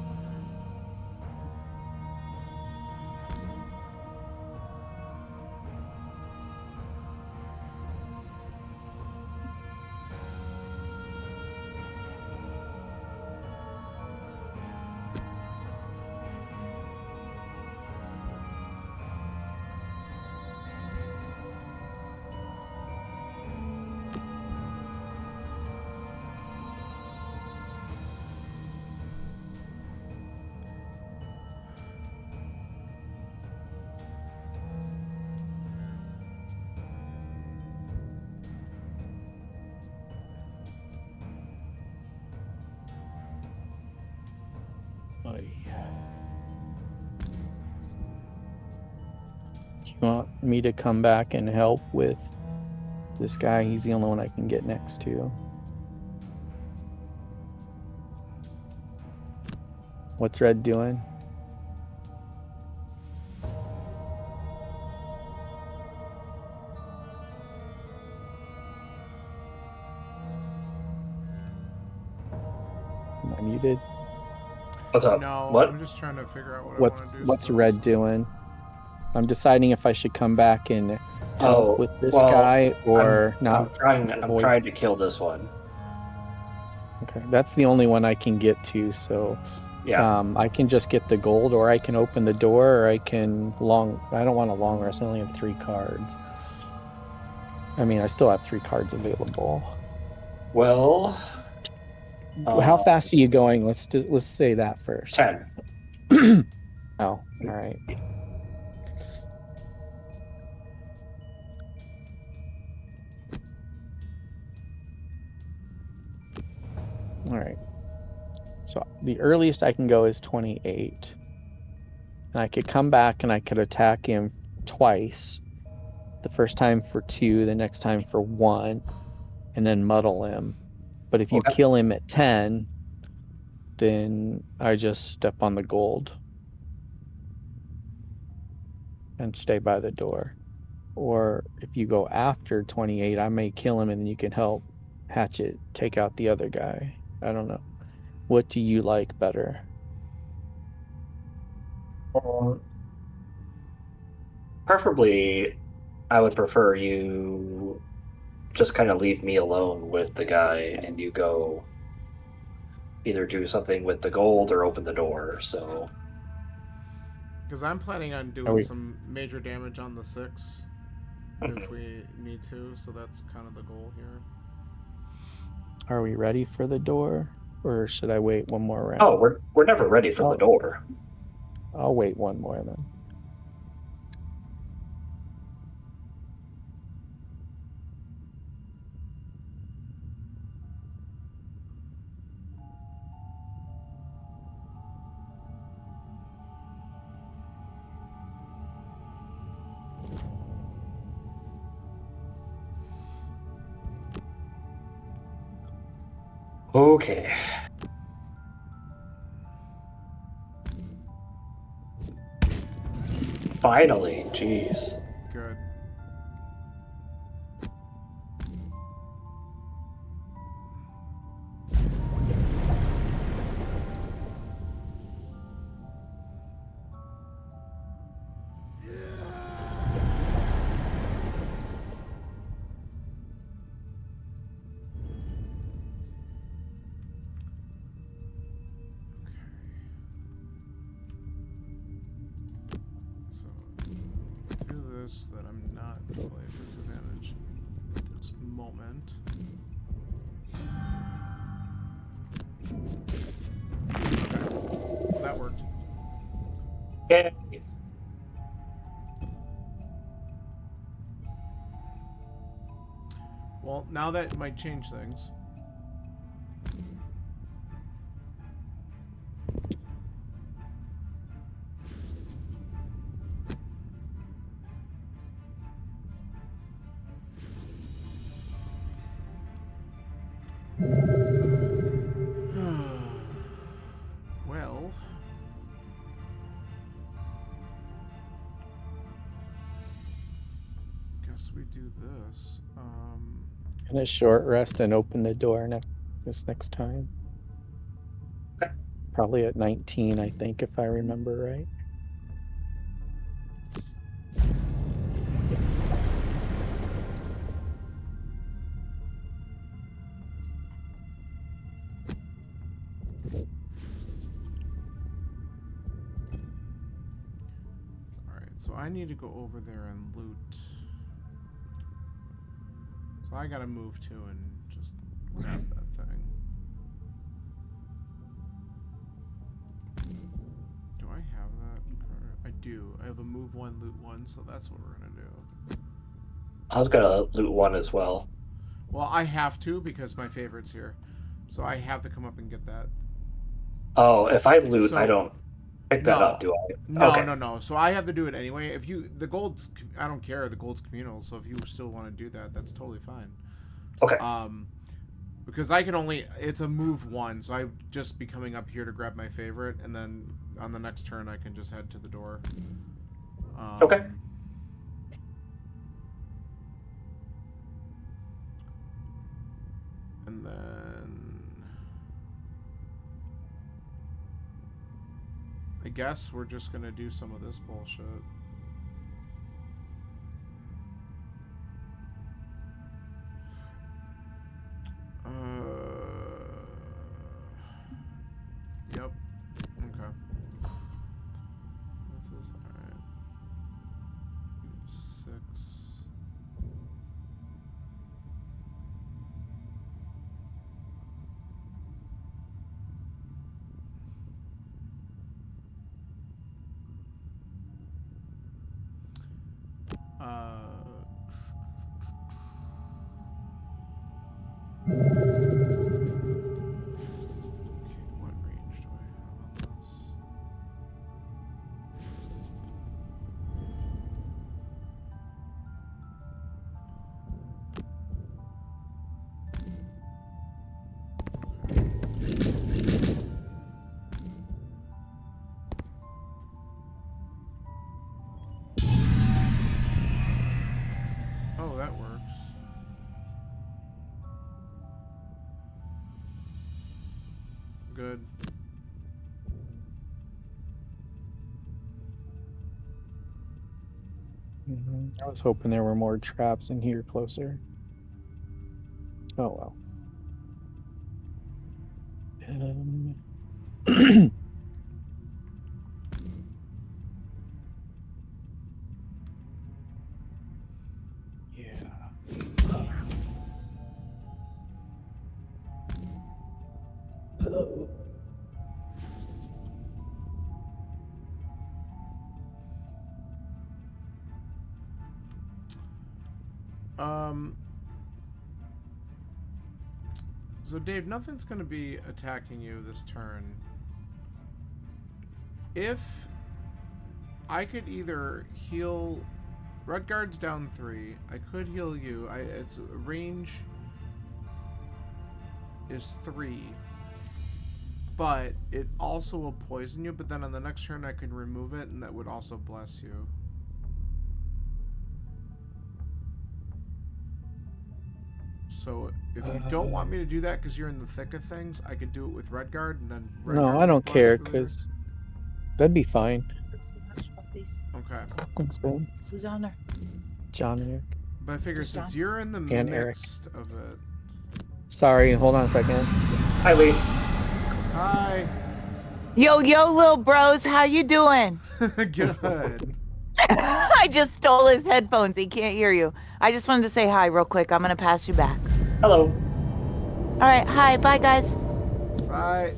S3: You want me to come back and help with this guy? He's the only one I can get next to. What's Red doing? Am I muted?
S2: What's up?
S1: No,
S2: What?
S1: I'm just trying to figure out what I want to do.
S3: What's
S1: still,
S3: Red
S1: so-
S3: doing? I'm deciding if I should come back and help
S2: Oh,
S3: with this
S2: well,
S3: guy or
S2: I'm
S3: not.
S2: trying
S3: avoid-
S2: to kill this one.
S3: Okay, that's the only one I can get to, so
S2: Yeah.
S3: I can just get the gold, or I can open the door, or I can I don't want a long rest. I only have 3 cards. I mean, I still have 3 cards available.
S2: Well,
S3: How fast are you going? Let's say that first.
S2: 10.
S3: Oh, all right. All right. So the earliest I can go is 28. And I could come back and I could attack him twice. The first time for 2, the next time for 1, and then muddle him. But if you
S2: Okay.
S3: kill him at 10, then I just step on the gold and stay by the door. Or if you go after 28, I may kill him and then you can help Hatchet take out the other guy. I don't know. What do you like better?
S2: Preferably, I would prefer you just kind of leave me alone with the guy and you go either do something with the gold or open the door. So,
S1: Because I'm planning on
S3: Are
S1: doing
S3: we
S1: some major damage on the 6 if we need to, so that's kind of the goal here.
S3: are we ready for the door? Or should I wait one more round?
S2: oh, we're never ready for the door.
S3: I'll wait one more then.
S2: Okay. Finally, jeez.
S1: Good. So, do this that I'm not fully at disadvantage at this moment. Okay, that worked.
S2: Yeah.
S1: Well, now that might change things. Well, guess we do this.
S3: And a short rest and open the door this next time.
S2: Okay.
S3: Probably at 19, I think, if I remember right.
S1: Alright, so I need to go over there and loot. So I gotta move to and just grab that thing. Do I have that card? I do. I have a move 1, loot 1, so that's what we're gonna do.
S2: I was gonna loot 1 as well.
S1: Well, I have to because my favorite's here. So I have to come up and get that.
S2: Oh, if I loot,
S1: So-
S2: I don't pick that up, do I?
S1: No,
S2: Okay.
S1: no. So I have to do it anyway. If you the gold's, I don't care. The gold's communal. So if you still want to do that, that's totally fine.
S2: Okay.
S1: Because I can only, it's a move one, so I'd just be coming up here to grab my favorite, and then on the next turn I can just head to the door.
S2: Okay.
S1: And then I guess we're just gonna do some of this bullshit. Yep. Okay. This is alright. 6. What range do I have on this? Oh, that works. Good.
S3: I was hoping there were more traps in here closer. Oh well. Yeah.
S1: So Dave, nothing's gonna be attacking you this turn. If I could either heal, Redguard's down 3. I could heal you. Its range is 3, but it also will poison you. But then on the next turn, I can remove it, and that would also bless you. So if you don't want me to do that because you're in the thick of things, I could do it with Redguard, and then Redguard
S3: No, I
S1: would
S3: don't
S1: bless
S3: care
S1: for later.
S3: because that'd be fine.
S1: Okay.
S3: Thanks, man.
S4: Who's on there?
S3: John and Eric.
S1: But I figure
S4: Just
S1: since
S4: John?
S1: you're in the
S3: And Eric.
S1: midst of it.
S3: Sorry, hold on a second.
S2: Hi, Lee.
S1: Hi.
S4: Yo, little bros, how you doing?
S1: Good.
S4: I just stole his headphones. He can't hear you. I just wanted to say hi real quick. I'm gonna pass you back.
S2: Hello.
S4: All right, hi, bye guys.
S1: Bye.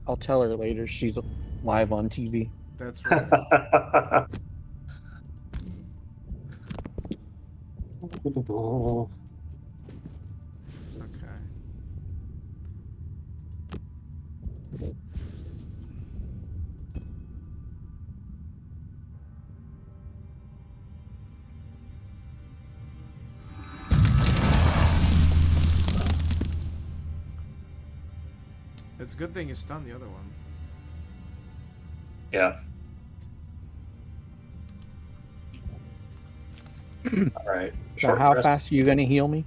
S3: I'll tell her later. She's live on TV.
S1: That's right. Okay. It's a good thing you stunned the other ones.
S2: Yeah. All right.
S3: So
S2: Short
S3: how
S2: rest.
S3: fast are you gonna heal me?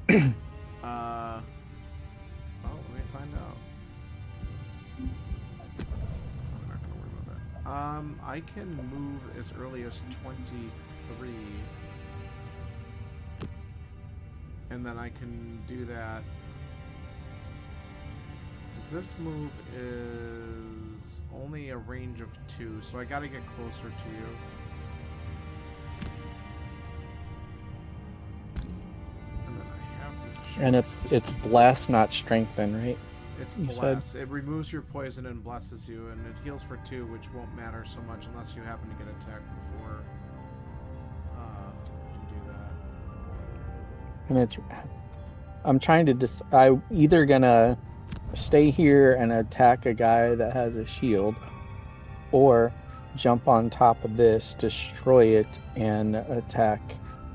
S1: Well, let me find out. I'm not gonna worry about that. I can move as early as 23. And then I can do that. Because this move is only a range of 2, so I gotta get closer to you. And then I have to.
S3: And it's bless, not strengthen, right?
S1: It's
S3: you said?
S1: bless. It removes your poison and blesses you, and it heals for 2, which won't matter so much unless you happen to get attacked before you can do that.
S3: And it's I'm trying to I either gonna stay here and attack a guy that has a shield, or jump on top of this, destroy it, and attack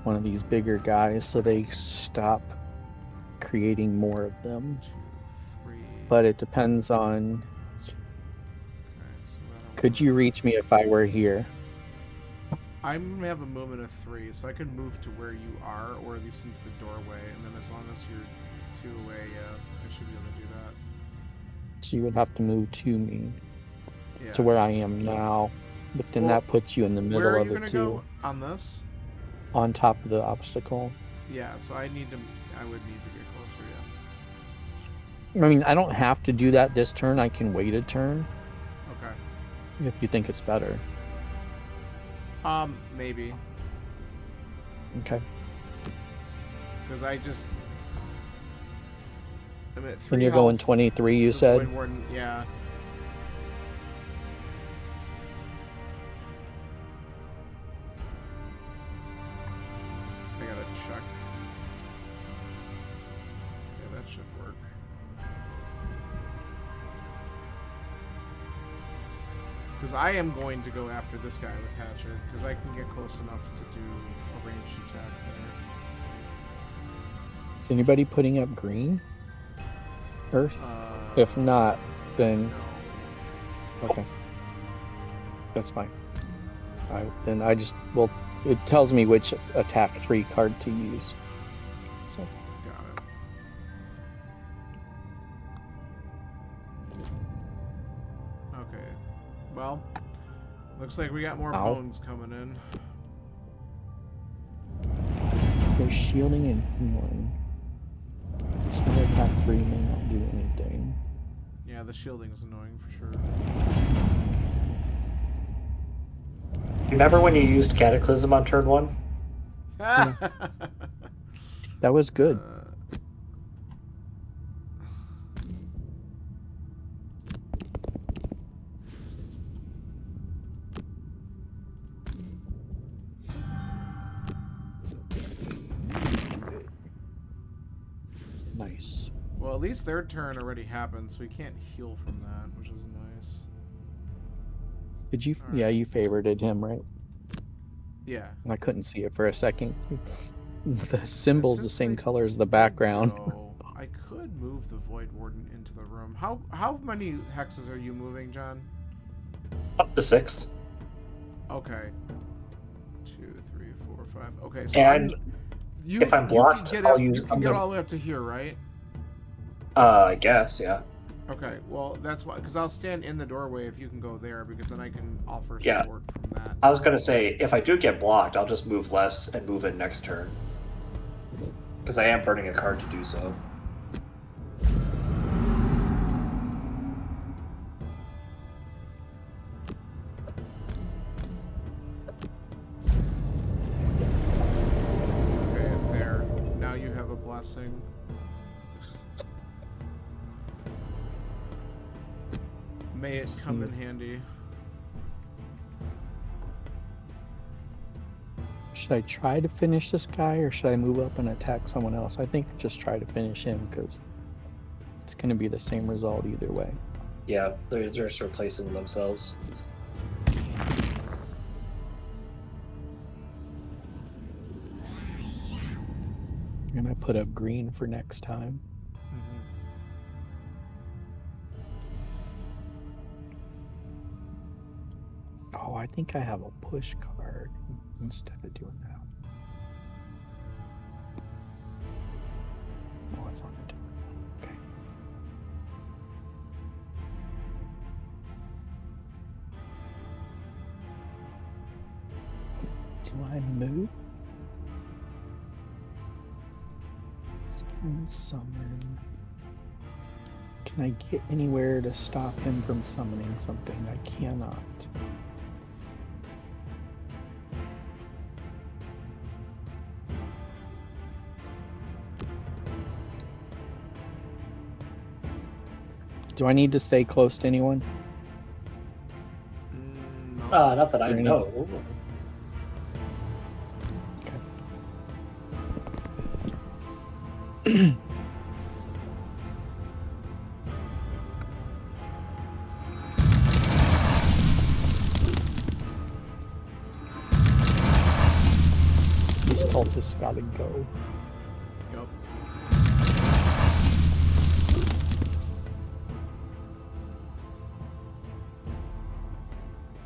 S3: one of these bigger guys so they stop creating more of them.
S1: 2, 3.
S3: But it depends on,
S1: Okay, so that'll
S3: could
S1: work.
S3: you reach me if I were here?
S1: I'm gonna have a movement of 3, so I can move to where you are, or at least into the doorway, and then as long as you're 2 away, yeah, I should be able to do that.
S3: So you would have to move to me,
S1: Yeah.
S3: to where I am now. But then
S1: Well,
S3: that puts you in the
S1: Where
S3: middle
S1: are
S3: of
S1: you
S3: it
S1: gonna
S3: too.
S1: go on this?
S3: On top of the obstacle.
S1: Yeah, so I would need to get closer, yeah.
S3: I mean, I don't have to do that this turn. I can wait a turn
S1: Okay.
S3: if you think it's better.
S1: Maybe.
S3: Okay.
S1: Because I'm at 3
S3: When you're going
S1: health.
S3: 23, you
S1: The
S3: said?
S1: Void Warden, yeah. I gotta check. Yeah, that should work. Because I am going to go after this guy with Hatchet, because I can get close enough to do a ranged attack there.
S3: Is anybody putting up green? Earth? If not, then
S1: No.
S3: okay. That's fine. Then I just, well, it tells me which attack 3 card to use. So
S1: Got it. Okay. Well, looks like we got more
S3: Ow.
S1: bones coming in.
S3: there's shielding and healing. Small attack 3 may not do anything.
S1: Yeah, the shielding is annoying for sure.
S2: Remember when you used Cataclysm on turn 1?
S3: Yeah. That was good. Nice.
S1: Well, at least their turn already happened, so we can't heal from that, which is nice.
S3: Did you?
S1: All
S3: Yeah,
S1: right.
S3: you favorited him, right?
S1: Yeah.
S3: I couldn't see it for a second. The symbol's the
S1: Since
S3: same
S1: they
S3: color as the
S1: did
S3: background.
S1: go, I could move the Void Warden into the room. How many hexes are you moving, John?
S2: Up to 6.
S1: Okay. 2, 3, 4, 5. Okay, so
S2: And
S1: you,
S2: if I'm blocked,
S1: you can
S2: I'll
S1: get,
S2: use
S1: you can get all the way up to here, right?
S2: I guess, yeah.
S1: Okay, well, that's why, because I'll stand in the doorway if you can go there, because then I can offer
S2: Yeah.
S1: support from that.
S2: I was gonna say, if I do get blocked, I'll just move less and move in next turn. Because I am burning a card to do so.
S1: Okay, there. Now you have a blessing. May it come in handy.
S3: Should I try to finish this guy, or should I move up and attack someone else? I think just try to finish him, because it's going to be the same result either way.
S2: Yeah, they're just replacing themselves.
S3: And I put up green for next time. Oh, I think I have a push card instead of doing that. Oh, it's on a different one. Okay. Do I move? Summon. Can I get anywhere to stop him from summoning something? I cannot. Do I need to stay close to anyone?
S1: No.
S2: Not that I
S3: Green.
S2: know.
S3: just gotta go.
S1: Yep.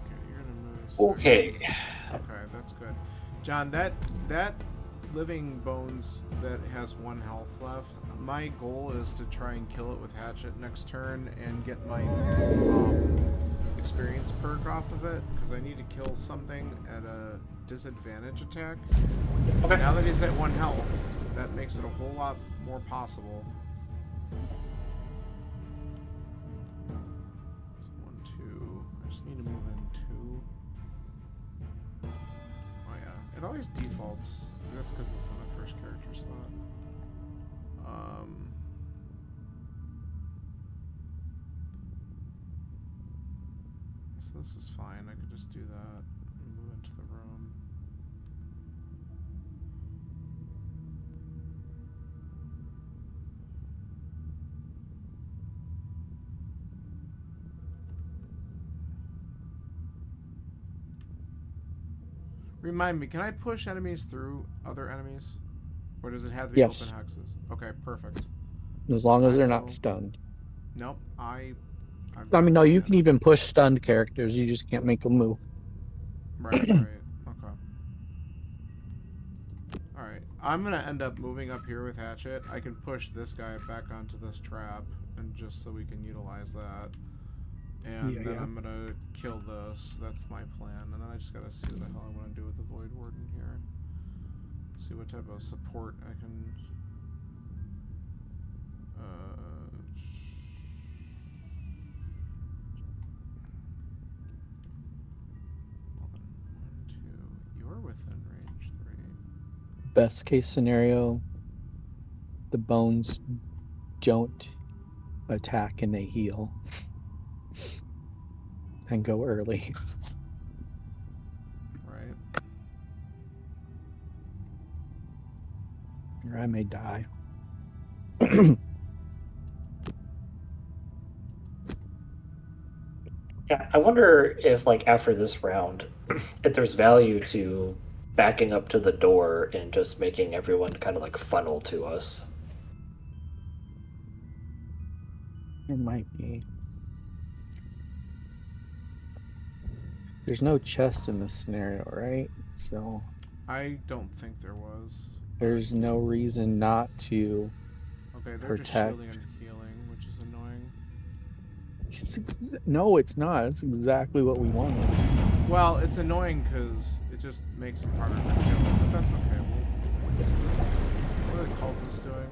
S1: Okay, you're gonna move.
S2: Okay.
S1: Okay, that's good. John, that living bones that has 1 health left. My goal is to try and kill it with hatchet next turn and get my experience perk off of it because I need to kill something at a disadvantage attack.
S2: Okay.
S1: Now that he's at 1 health, that makes it a whole lot more possible. So 1, 2. I just need to move in 2. Oh yeah, it always defaults. That's because it's in the first character slot. So this is fine. I could just do that and move into the room. Remind me, can I push enemies through other enemies? Or does it have to be
S3: Yes.
S1: open hexes? Okay, perfect.
S3: As long as
S1: I
S3: they're
S1: will-
S3: not stunned.
S1: Nope, I've
S3: I mean, no,
S1: done
S3: you
S1: that.
S3: can even push stunned characters. You just can't make them move.
S1: Right, right. Okay. Alright. I'm gonna end up moving up here with Hatchet. I can push this guy back onto this trap, and just so we can utilize that. And then I'm gonna kill this. That's my plan. And then I just gotta see what the hell I want to do with the Void Warden here. See what type of support I can... Hold on. 1, 2. You're within range 3.
S3: Best case scenario, the bones don't attack and they heal and go early.
S1: Right.
S3: Or I may die.
S2: Yeah, I wonder if, like, after this round, if there's value to backing up to the door and just making everyone kind of like funnel to us.
S3: There might be. There's no chest in this scenario, right? So
S1: I don't think there was.
S3: there's no reason not to
S1: Okay, they're just
S3: protect.
S1: shielding and healing, which is annoying.
S3: No, it's not. It's exactly what we wanted.
S1: Well, it's annoying because it just makes them harder to kill, but that's okay. What are the cultists doing?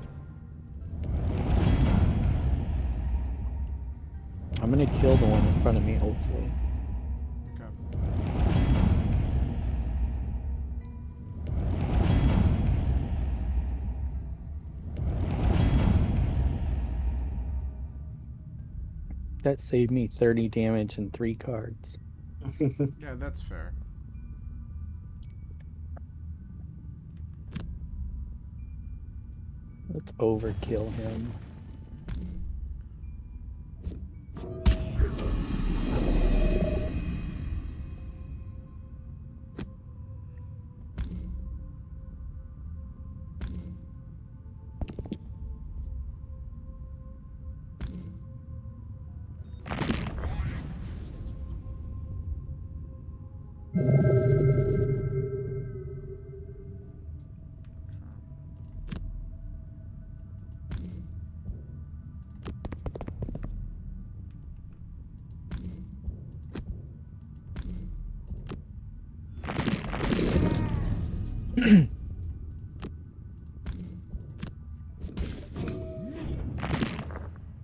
S3: I'm gonna kill the one in front of me, hopefully.
S1: Okay.
S3: That saved me 30 damage and 3 cards.
S1: Yeah, that's fair.
S3: Let's overkill him.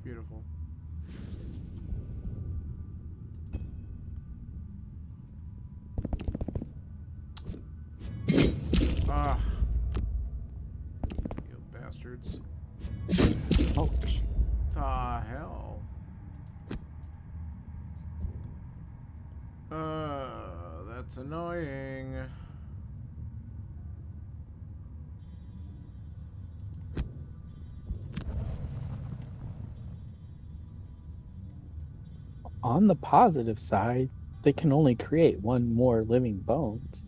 S1: Beautiful. Ah. You bastards.
S3: Ouch.
S1: The hell? That's annoying.
S3: On the positive side, they can only create one more living bones.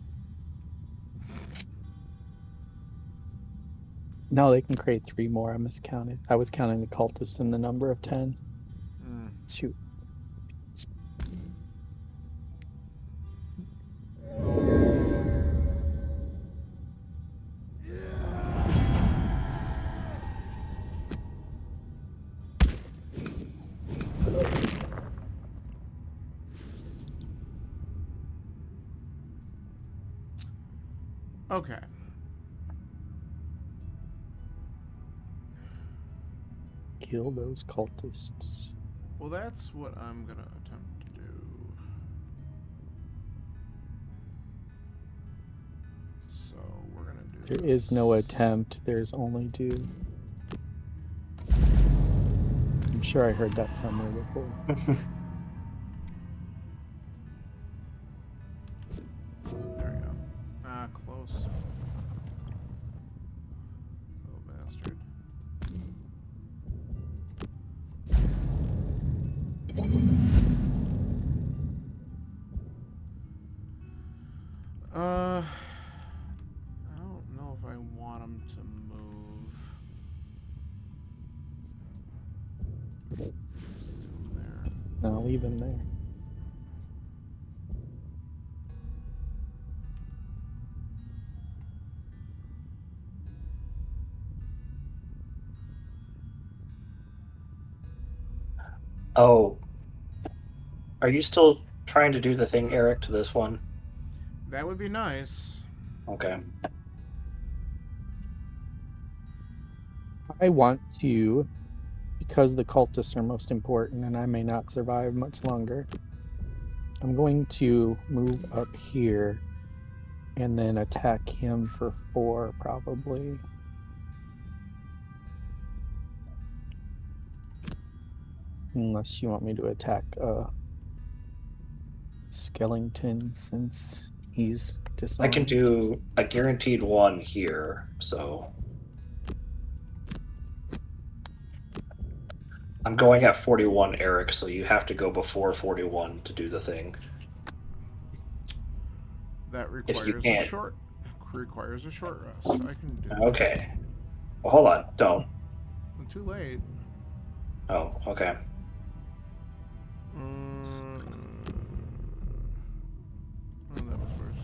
S3: No, they can create 3 more. I miscounted. I was counting the cultists in the number of 10.
S1: Mm.
S3: Shoot.
S1: Okay.
S3: Kill those cultists.
S1: Well, that's what I'm gonna attempt to do. So we're gonna do.
S3: There is no attempt. There's only do. I'm sure I heard that somewhere before.
S1: There we go. Ah, close. Little bastard. I don't know if I want him to move. Just leave him there.
S3: No, leave him there.
S2: Oh, are you still trying to do the thing, Eric, to this one?
S1: That would be nice.
S2: Okay.
S3: I want to, because the cultists are most important and I may not survive much longer, I'm going to move up here and then attack him for 4, probably. Unless you want me to attack Skellington since he's
S2: I can
S3: disarmed.
S2: do a guaranteed 1 here, so I'm going at 41, Eric, so you have to go before 41 to do the thing.
S1: That
S2: If you
S1: requires a
S2: can't.
S1: short rest. I can do that.
S2: Okay. Well, hold on. Don't.
S1: I'm too late.
S2: Oh, okay.
S1: Oh, that was worse.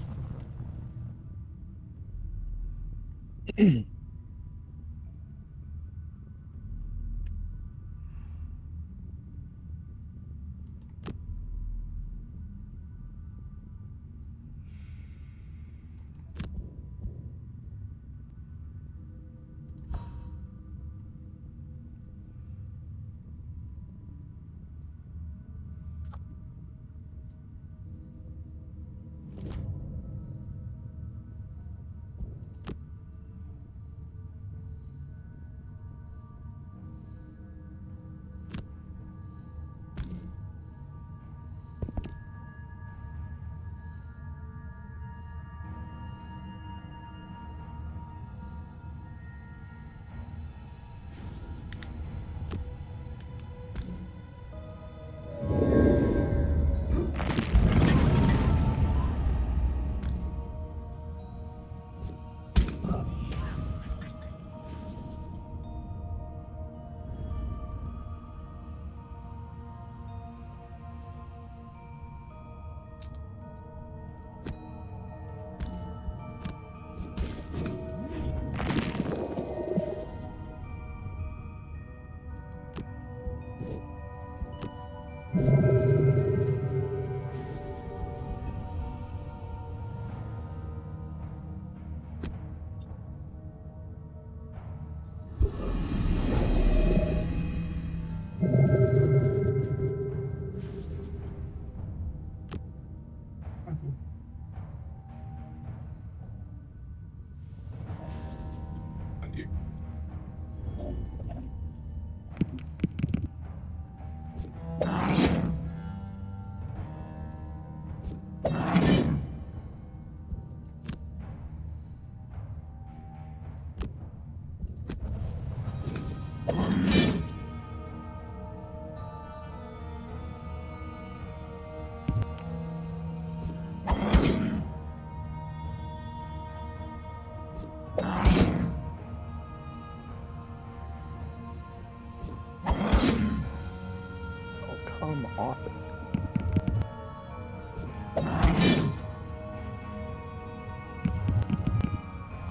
S3: author.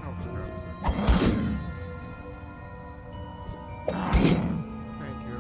S1: Oh, for God's sake. Thank you.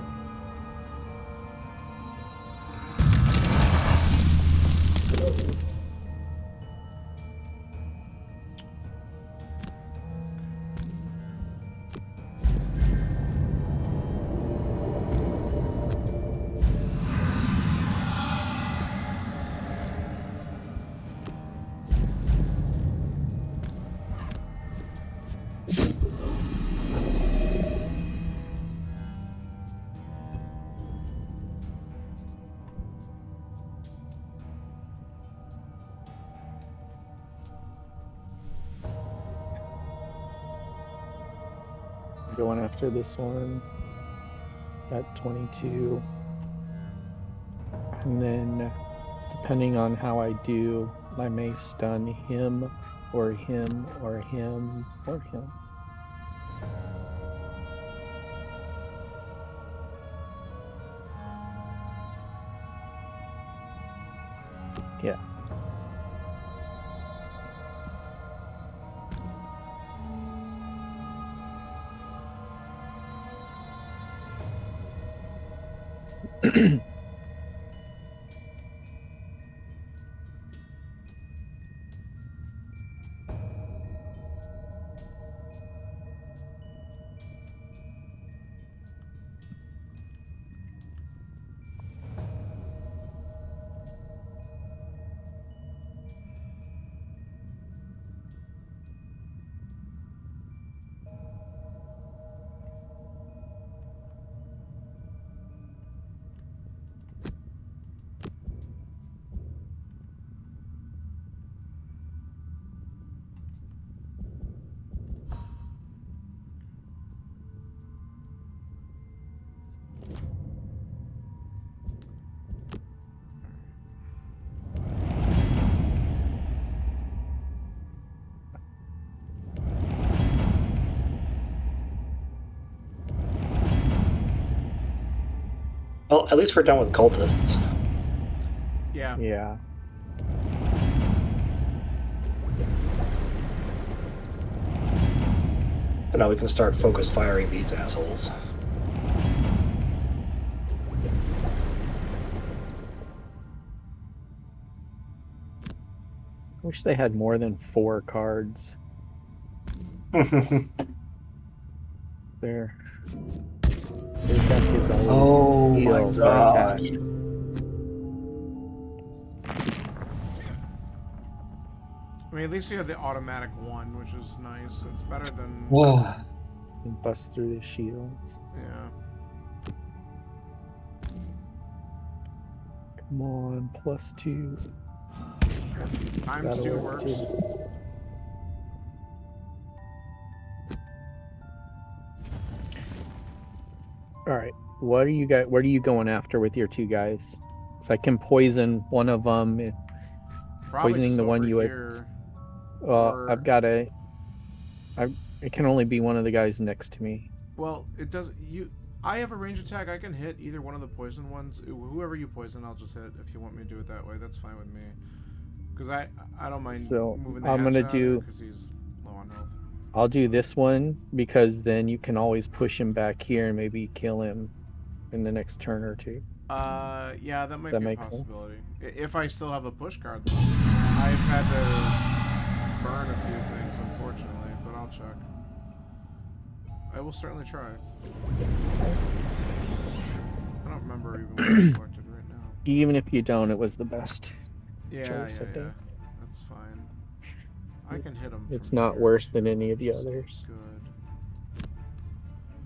S3: Going after this one at 22. And then, depending on how I do, I may stun him, or him, or him, or him. Yeah.
S2: Well, at least we're done with cultists.
S1: Yeah.
S3: Yeah.
S2: So now we can start focus firing these assholes.
S3: Wish they had more than 4 cards. Their deck is always
S2: Oh my
S3: heal or
S2: God.
S3: attack.
S1: I mean, at least you have the automatic one, which is nice. It's better than.
S3: And bust through the shields.
S1: Yeah.
S3: Come on, +2.
S1: Times
S3: That'll
S1: 2
S3: work
S1: works.
S3: too. All right, what are you guys? What are you going after with your 2 guys? So I can poison one of them.
S1: Probably
S3: Poisoning
S1: just
S3: the one
S1: over
S3: you had.
S1: here.
S3: I've got a. It can only be one of the guys next to me.
S1: Well, it does. I have a range attack. I can hit either one of the poison ones. Whoever you poison, I'll just hit. If you want me to do it that way, that's fine with me. Because I don't mind
S3: So
S1: moving the
S3: I'm gonna
S1: hatchet
S3: do.
S1: because he's low on health.
S3: I'll do this one because then you can always push him back here and maybe kill him in the next turn or 2.
S1: Yeah, that might
S3: That
S1: be a
S3: makes sense?
S1: possibility. If I still have a push card, though. I've had to burn a few things, unfortunately, but I'll check. I will certainly try. I don't remember even what I selected right now.
S3: Even if you don't, it was the best
S1: Yeah,
S3: choice, I
S1: yeah.
S3: think.
S1: That's fine. I can hit him.
S3: It's
S1: from
S3: not
S1: here,
S3: worse than
S1: too,
S3: any of
S1: which
S3: the
S1: is
S3: others.
S1: Good.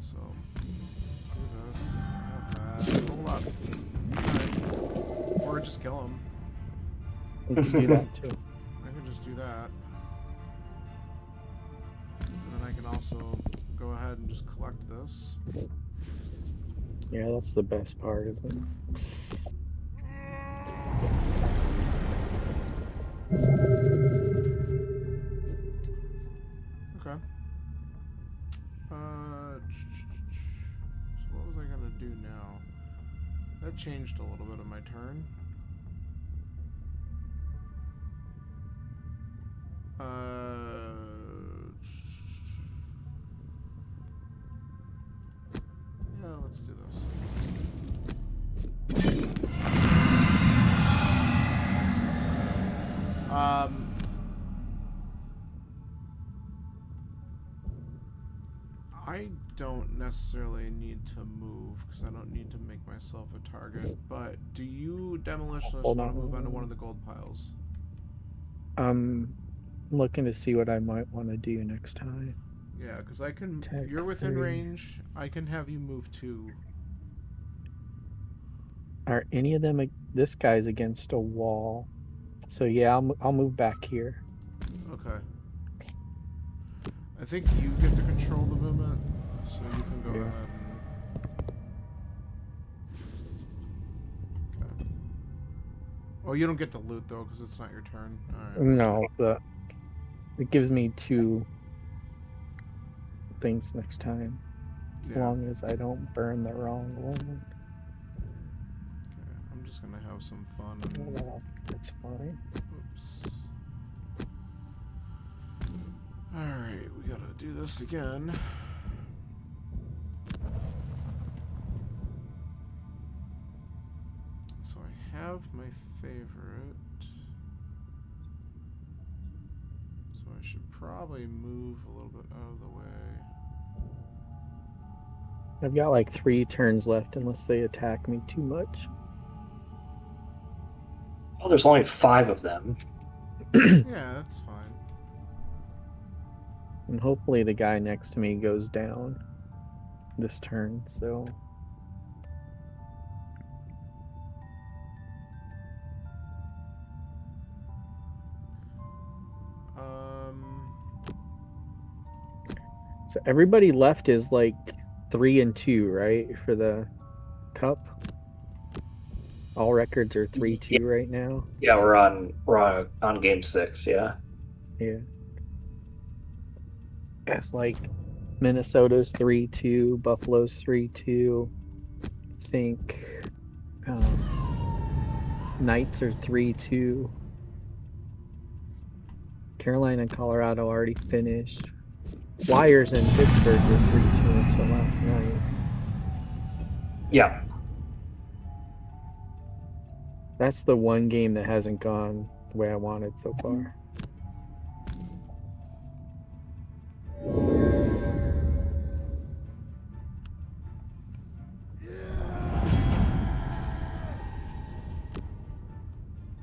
S1: So, let's do this. Have that. Hold up. Right. Or just kill him.
S3: You can do that too.
S1: I can just do that. And then I can also go ahead and just collect this.
S3: Yeah, that's the best part, isn't it?
S1: Okay. So what was I gonna do now? That changed a little bit of my turn. Yeah, let's do this. I don't necessarily need to move because I don't need to make myself a target. But do you demolitionists
S3: Hold
S1: want to
S3: on.
S1: move onto one of the gold piles?
S3: I'm looking to see what I might want to do next time.
S1: Yeah, because I can.
S3: Tech
S1: You're within
S3: 3.
S1: range. I can have you move too.
S3: Are any of them? This guy's against a wall. So yeah, I'll move back here.
S1: Okay. I think you get to control the movement, so you can go
S3: Yeah.
S1: ahead and. Okay. Oh, you don't get to loot though, because it's not your turn. All right.
S3: No, but it gives me 2 things next time, as
S1: Yeah.
S3: long as I don't burn the wrong one.
S1: Okay. I'm just gonna have some fun. And...
S3: Well, that's fine.
S1: Oops. Alright, we gotta do this again. So I have my favorite. So I should probably move a little bit out of the way.
S3: I've got like 3 turns left unless they attack me too much.
S2: Well, there's only 5 of them.
S1: Yeah, that's fine.
S3: And hopefully the guy next to me goes down this turn, so... So everybody left is like 3 and 2, right? For the cup. All records are 3-2 right now.
S2: Yeah, we're on game 6. Yeah.
S3: Yeah. It's like Minnesota's 3-2, Buffalo's 3-2. I think Knights are 3-2. Carolina and Colorado already finished. Flyers and Pittsburgh were 3-2 until last night.
S2: Yeah.
S3: That's the one game that hasn't gone the way I wanted so far.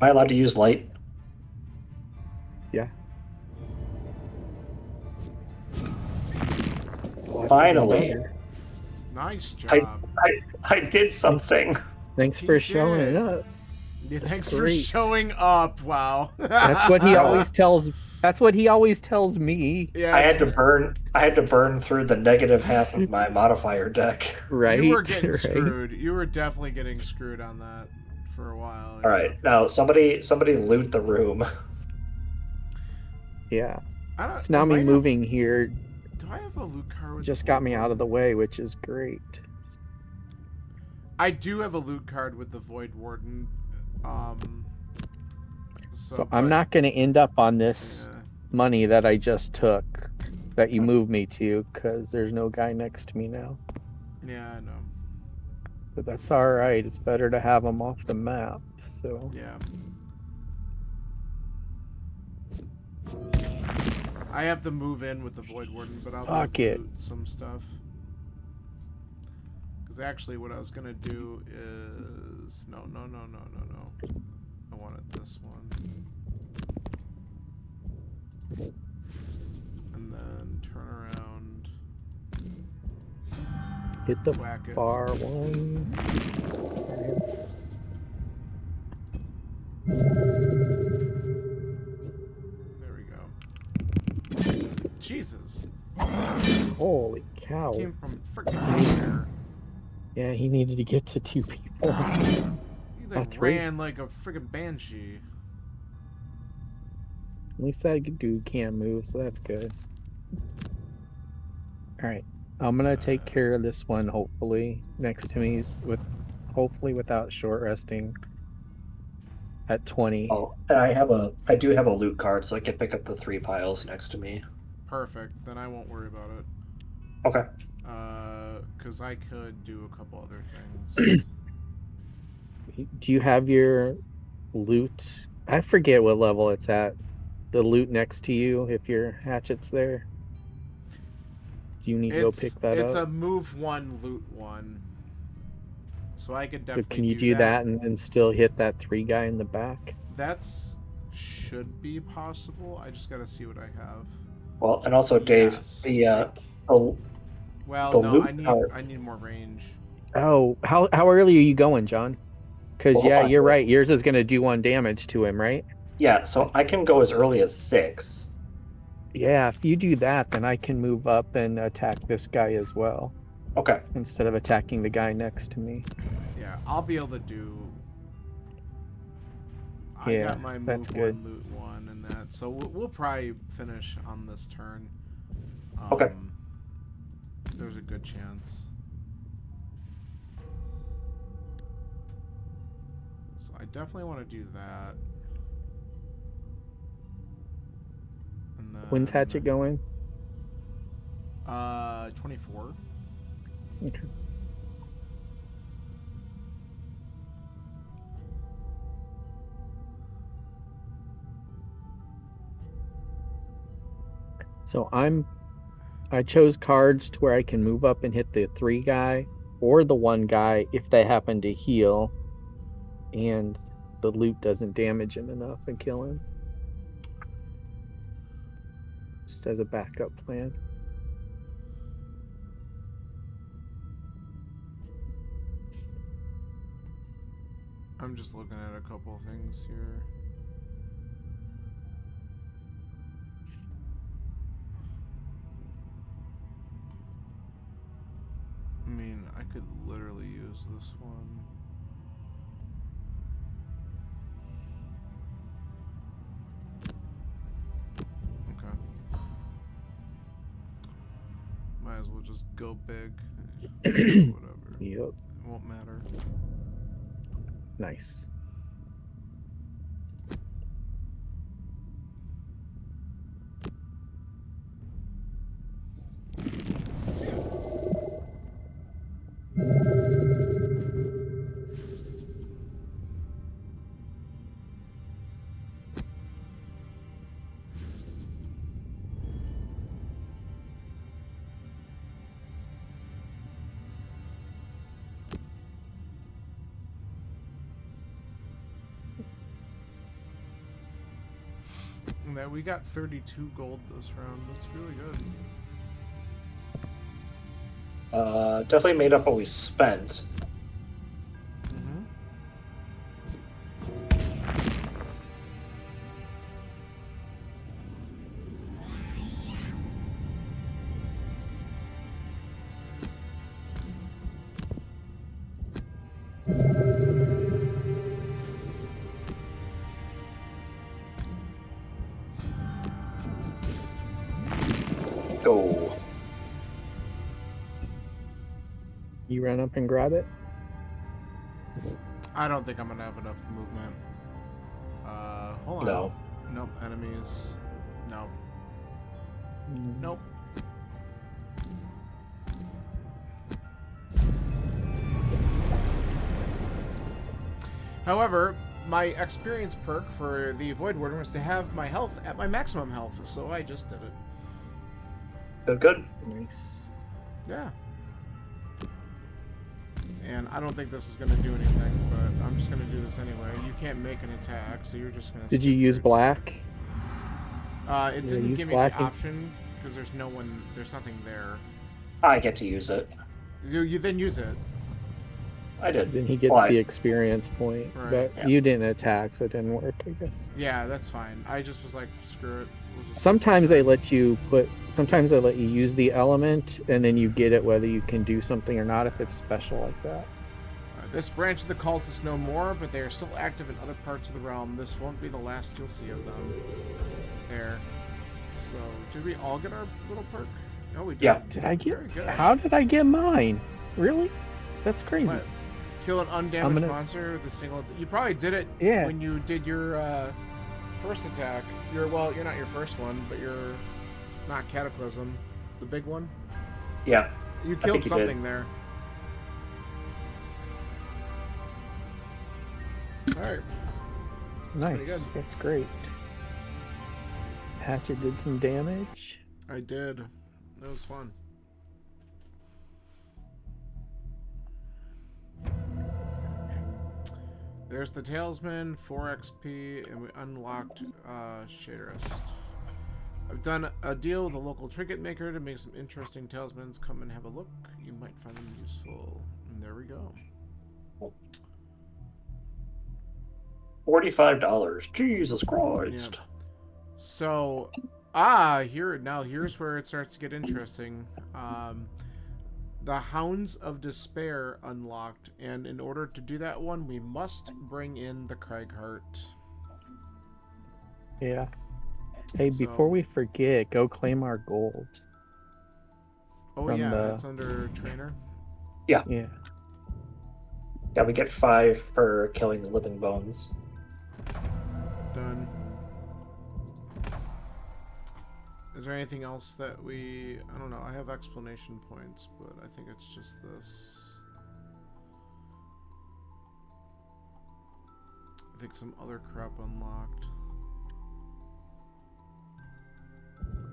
S2: Am I allowed to use light?
S3: Yeah.
S2: Finally.
S1: Nice job.
S2: I did something.
S3: Thanks
S1: You
S3: for showing it
S1: did.
S3: up.
S1: Yeah, thanks
S3: great.
S1: for showing up. Wow.
S3: That's what he always tells. That's what he always tells me.
S1: Yeah,
S2: I had to burn through the negative half of my modifier deck.
S3: Right.
S1: You were getting
S3: right?
S1: screwed. You were definitely getting screwed on that for a while.
S2: All right, now somebody loot the room.
S3: Yeah.
S1: I don't.
S3: So now me moving here
S1: Do I have a loot card? With
S3: just
S1: the
S3: got
S1: Void
S3: me out of
S1: Warden?
S3: the way, which is great.
S1: I do have a loot card with the Void Warden.
S3: So I'm not going to end up on this
S1: Yeah.
S3: money that I just took, that you moved me to, because there's no guy next to me now.
S1: Yeah, I know.
S3: But that's all right. It's better to have them off the map. So
S1: Yeah. I have to move in with the Void Warden, but I'll
S3: Fuck it.
S1: loot some stuff. Because actually, what I was gonna do is no. I wanted this one, and then turn around.
S3: hit the
S1: Whack it.
S3: far one.
S1: There we go. Jesus.
S3: Holy cow.
S1: Came from freaking there.
S3: Yeah, he needed to get to 2 people.
S1: He like
S3: 3.
S1: ran like a freaking banshee.
S3: At least that dude can't move, so that's good. Alright. I'm gonna take care of this one, hopefully. Next to me with hopefully without short resting at 20.
S2: Oh, and I do have a loot card, so I can pick up the 3 piles next to me.
S1: Perfect. Then I won't worry about it.
S2: Okay.
S1: Because I could do a couple other things.
S3: Do you have your loot? I forget what level it's at. The loot next to you, if your hatchet's there. Do you need to go pick that
S1: It's
S3: up?
S1: a move 1, loot 1. So I could
S3: So
S1: definitely
S3: can you do that and still hit that 3 guy in the back?
S1: That's should be possible. I just gotta see what I have.
S2: Well, and also Dave,
S1: Yes,
S2: the
S1: well,
S2: the
S1: no,
S2: loot
S1: I need more range.
S3: Oh, how early are you going, John? Because
S2: Well,
S3: yeah,
S2: hold on.
S3: you're right. Yours is gonna do 1 damage to him, right?
S2: Yeah, so I can go as early as 6.
S3: Yeah, if you do that, then I can move up and attack this guy as well,
S2: Okay.
S3: instead of attacking the guy next to me.
S1: Yeah, I'll be able to do. I
S3: Yeah,
S1: got my
S3: that's
S1: move
S3: good.
S1: 1, loot 1, and that. So we'll probably finish on this turn.
S2: Okay.
S1: There's a good chance. So I definitely want to do that. And then,
S3: When's hatchet going?
S1: 24.
S3: Okay. So I chose cards to where I can move up and hit the 3 guy or the 1 guy if they happen to heal and the loot doesn't damage him enough and kill him. Just as a backup plan.
S1: I'm just looking at a couple things here. I mean, I could literally use this one. Okay. Might as well just go big. Whatever.
S3: Yep.
S1: It won't matter.
S3: Nice.
S1: And that we got 32 gold this round. That's really good.
S2: Definitely made up what we spent.
S1: Mm-hmm.
S2: Go.
S3: You run up and grab it?
S1: I don't think I'm gonna have enough movement. Hold on.
S2: No.
S1: Nope. Enemies. Nope. Nope. However, my experience perk for the Void Warden was to have my health at my maximum health, so I just did it.
S2: Good.
S3: Nice.
S1: Yeah. And I don't think this is going to do anything, but I'm just going to do this anyway. You can't make an attack, so you're just going to...
S3: Did you use black?
S1: It
S3: Yeah,
S1: didn't
S3: use
S1: give me
S3: black
S1: the
S3: and-
S1: option, because there's nothing there.
S2: I get to use it.
S1: You then use it.
S2: I did.
S3: Then he gets
S2: Well,
S3: the experience point.
S1: Right.
S3: But
S2: Yeah.
S3: you didn't attack, so it didn't work, I guess.
S1: Yeah, that's fine. I just was like, screw it. We'll just-
S3: Sometimes they let you use the element and then you get it whether you can do something or not if it's special like that.
S1: This branch of the cultists know more, but they are still active in other parts of the realm. This won't be the last you'll see of them. There. So, did we all get our little perk? Oh, we did.
S2: Yeah.
S3: Did I get
S1: Very good.
S3: How did I get mine? Really? That's crazy.
S1: What? Kill an undamaged
S3: gonna-
S1: monster with a single. You probably did it
S3: Yeah.
S1: when you did your first attack. You're not your first one, but you're not Cataclysm, the big one.
S2: Yeah.
S1: You
S2: think
S1: killed
S2: you did.
S1: something there. All right. pretty good.
S3: Nice. That's great. Hatchet did some damage.
S1: I did. It was fun. There's the Talesman, 4 XP, and we unlocked Shaderist. I've done a deal with a local trinket maker to make some interesting talismans. Come and have a look. You might find them useful. And there we go.
S2: $45. Jesus Christ.
S1: Yeah. So, here's where it starts to get interesting. The Hounds of Despair unlocked, and in order to do that one, we must bring in the Cragheart.
S3: Yeah. Hey,
S1: So-
S3: before we forget, go claim our gold.
S1: Oh
S3: From
S1: yeah,
S3: the-
S1: it's under trainer.
S3: Yeah.
S2: Yeah, we get 5 for killing the living bones.
S1: Done. Is there anything else that we... I don't know. I have explanation points, but I think it's just this. I think some other crap unlocked.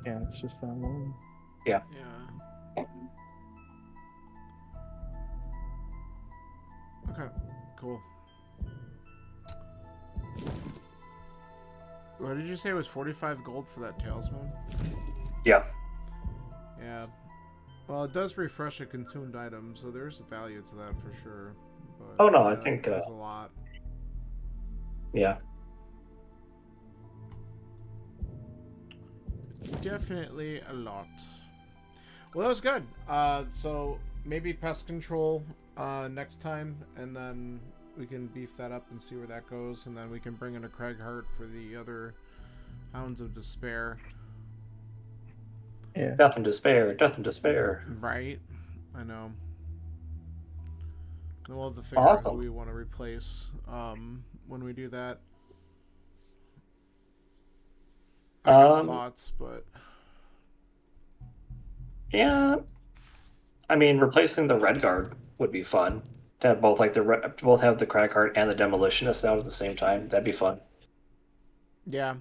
S3: Yeah, it's just that one.
S1: Yeah. Okay, cool. What did you say was 45 gold for that talisman?
S2: Yeah.
S1: Yeah. Well, it does refresh a consumed item, so there's value to that for sure. But,
S2: Oh, no, I
S1: yeah,
S2: think,
S1: that's a lot.
S2: Yeah.
S1: Definitely a lot. Well, that was good. So maybe pest control next time, and then we can beef that up and see where that goes, and then we can bring in a Cragheart for the other Hounds of Despair.
S3: Yeah.
S2: Death and despair. Death and despair.
S1: Right? I know. Then we'll have to figure out who we want to replace when we do that. I got thoughts, but...
S2: Yeah. I mean, replacing the Red Guard would be fun. To have both, like, both have the Cragheart and the Demolitionist out at the same time. That'd be fun.
S1: Yeah.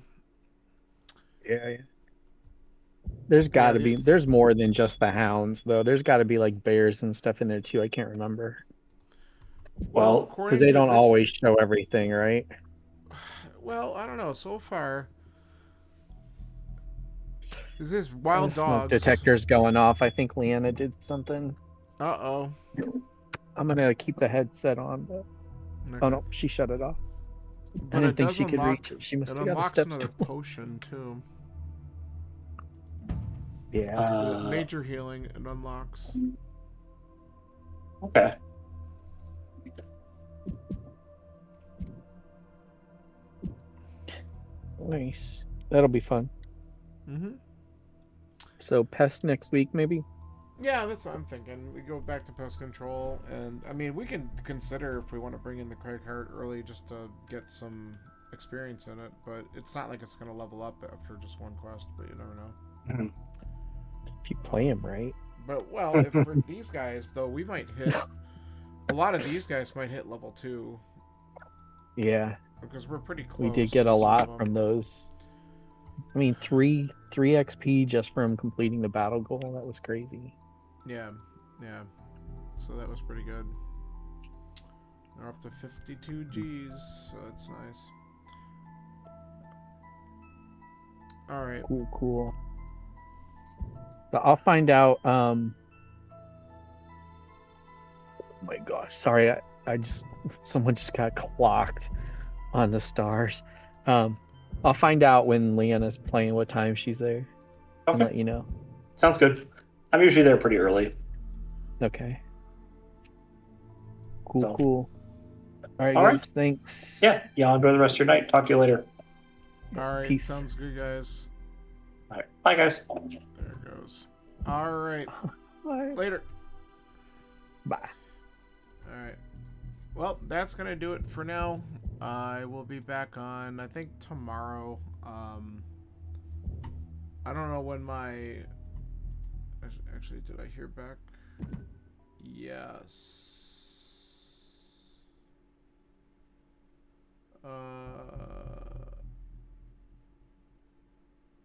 S3: Yeah. There's got to
S1: these-
S3: be. There's more than just the hounds, though. There's got to be like bears and stuff in there too. I can't remember
S2: Well,
S1: according
S3: because they
S1: to
S3: don't
S1: this-
S3: always show everything, right?
S1: Well, I don't know. So far... Is this wild
S3: Smoke
S1: dogs?
S3: detector's going off. I think Leanna did something.
S1: Uh-oh.
S3: I'm gonna keep the headset on. But...
S1: Okay.
S3: Oh no, she shut it off.
S1: But
S3: I didn't
S1: it
S3: think
S1: does
S3: she could
S1: unlock,
S3: reach it. She must
S1: it
S3: have got a
S1: unlocks
S3: step
S1: another
S3: stool.
S1: potion, too.
S3: Yeah.
S1: Major healing, it unlocks.
S2: Okay.
S3: Nice. That'll be fun.
S1: Mm-hmm.
S3: So pest next week, maybe.
S1: Yeah, that's what I'm thinking. We go back to pest control, and I mean, we can consider if we want to bring in the Cragheart early just to get some experience in it, but it's not like it's going to level up after just one quest, but you never know.
S3: If you play him right.
S1: But, well, if for these guys, though, we might hit... A lot of these guys might hit level 2,
S3: Yeah.
S1: because we're pretty close.
S3: We did get
S1: to
S3: a
S1: some
S3: lot
S1: of them.
S3: from those. I mean, three XP just from completing the battle goal. That was crazy.
S1: Yeah. So that was pretty good. We're up to 52 Gs, so that's nice. Alright.
S3: Cool. So I'll find out. Oh my gosh, sorry. Someone just got clocked on the stars. I'll find out when Leanna's playing, what time she's there, and
S2: Okay.
S3: let you know.
S2: Sounds good. I'm usually there pretty early.
S3: Okay.
S2: So-
S3: Cool. All right,
S2: All
S3: guys. Thanks.
S2: Yeah. Y'all enjoy the rest of your night. Talk to you later.
S1: Alright,
S3: Peace.
S1: sounds good, guys.
S2: All right. Bye, guys.
S1: There it goes. Alright,
S3: Bye.
S1: later.
S3: Bye.
S1: Alright. Well, that's gonna do it for now. I will be back on, I think, tomorrow. I don't know when my... Actually, did I hear back? Yes.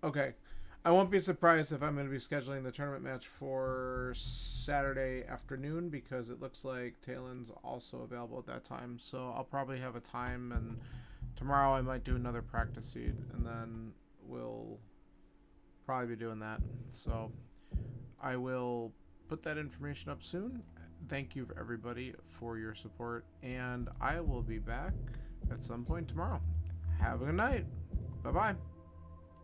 S1: Okay. I won't be surprised if I'm going to be scheduling the tournament match for Saturday afternoon because it looks like Talon's also available at that time. So I'll probably have a time, and tomorrow I might do another practice seed, and then we'll probably be doing that. So I will put that information up soon. Thank you, everybody, for your support, and I will be back at some point tomorrow. Have a good night. Bye-bye.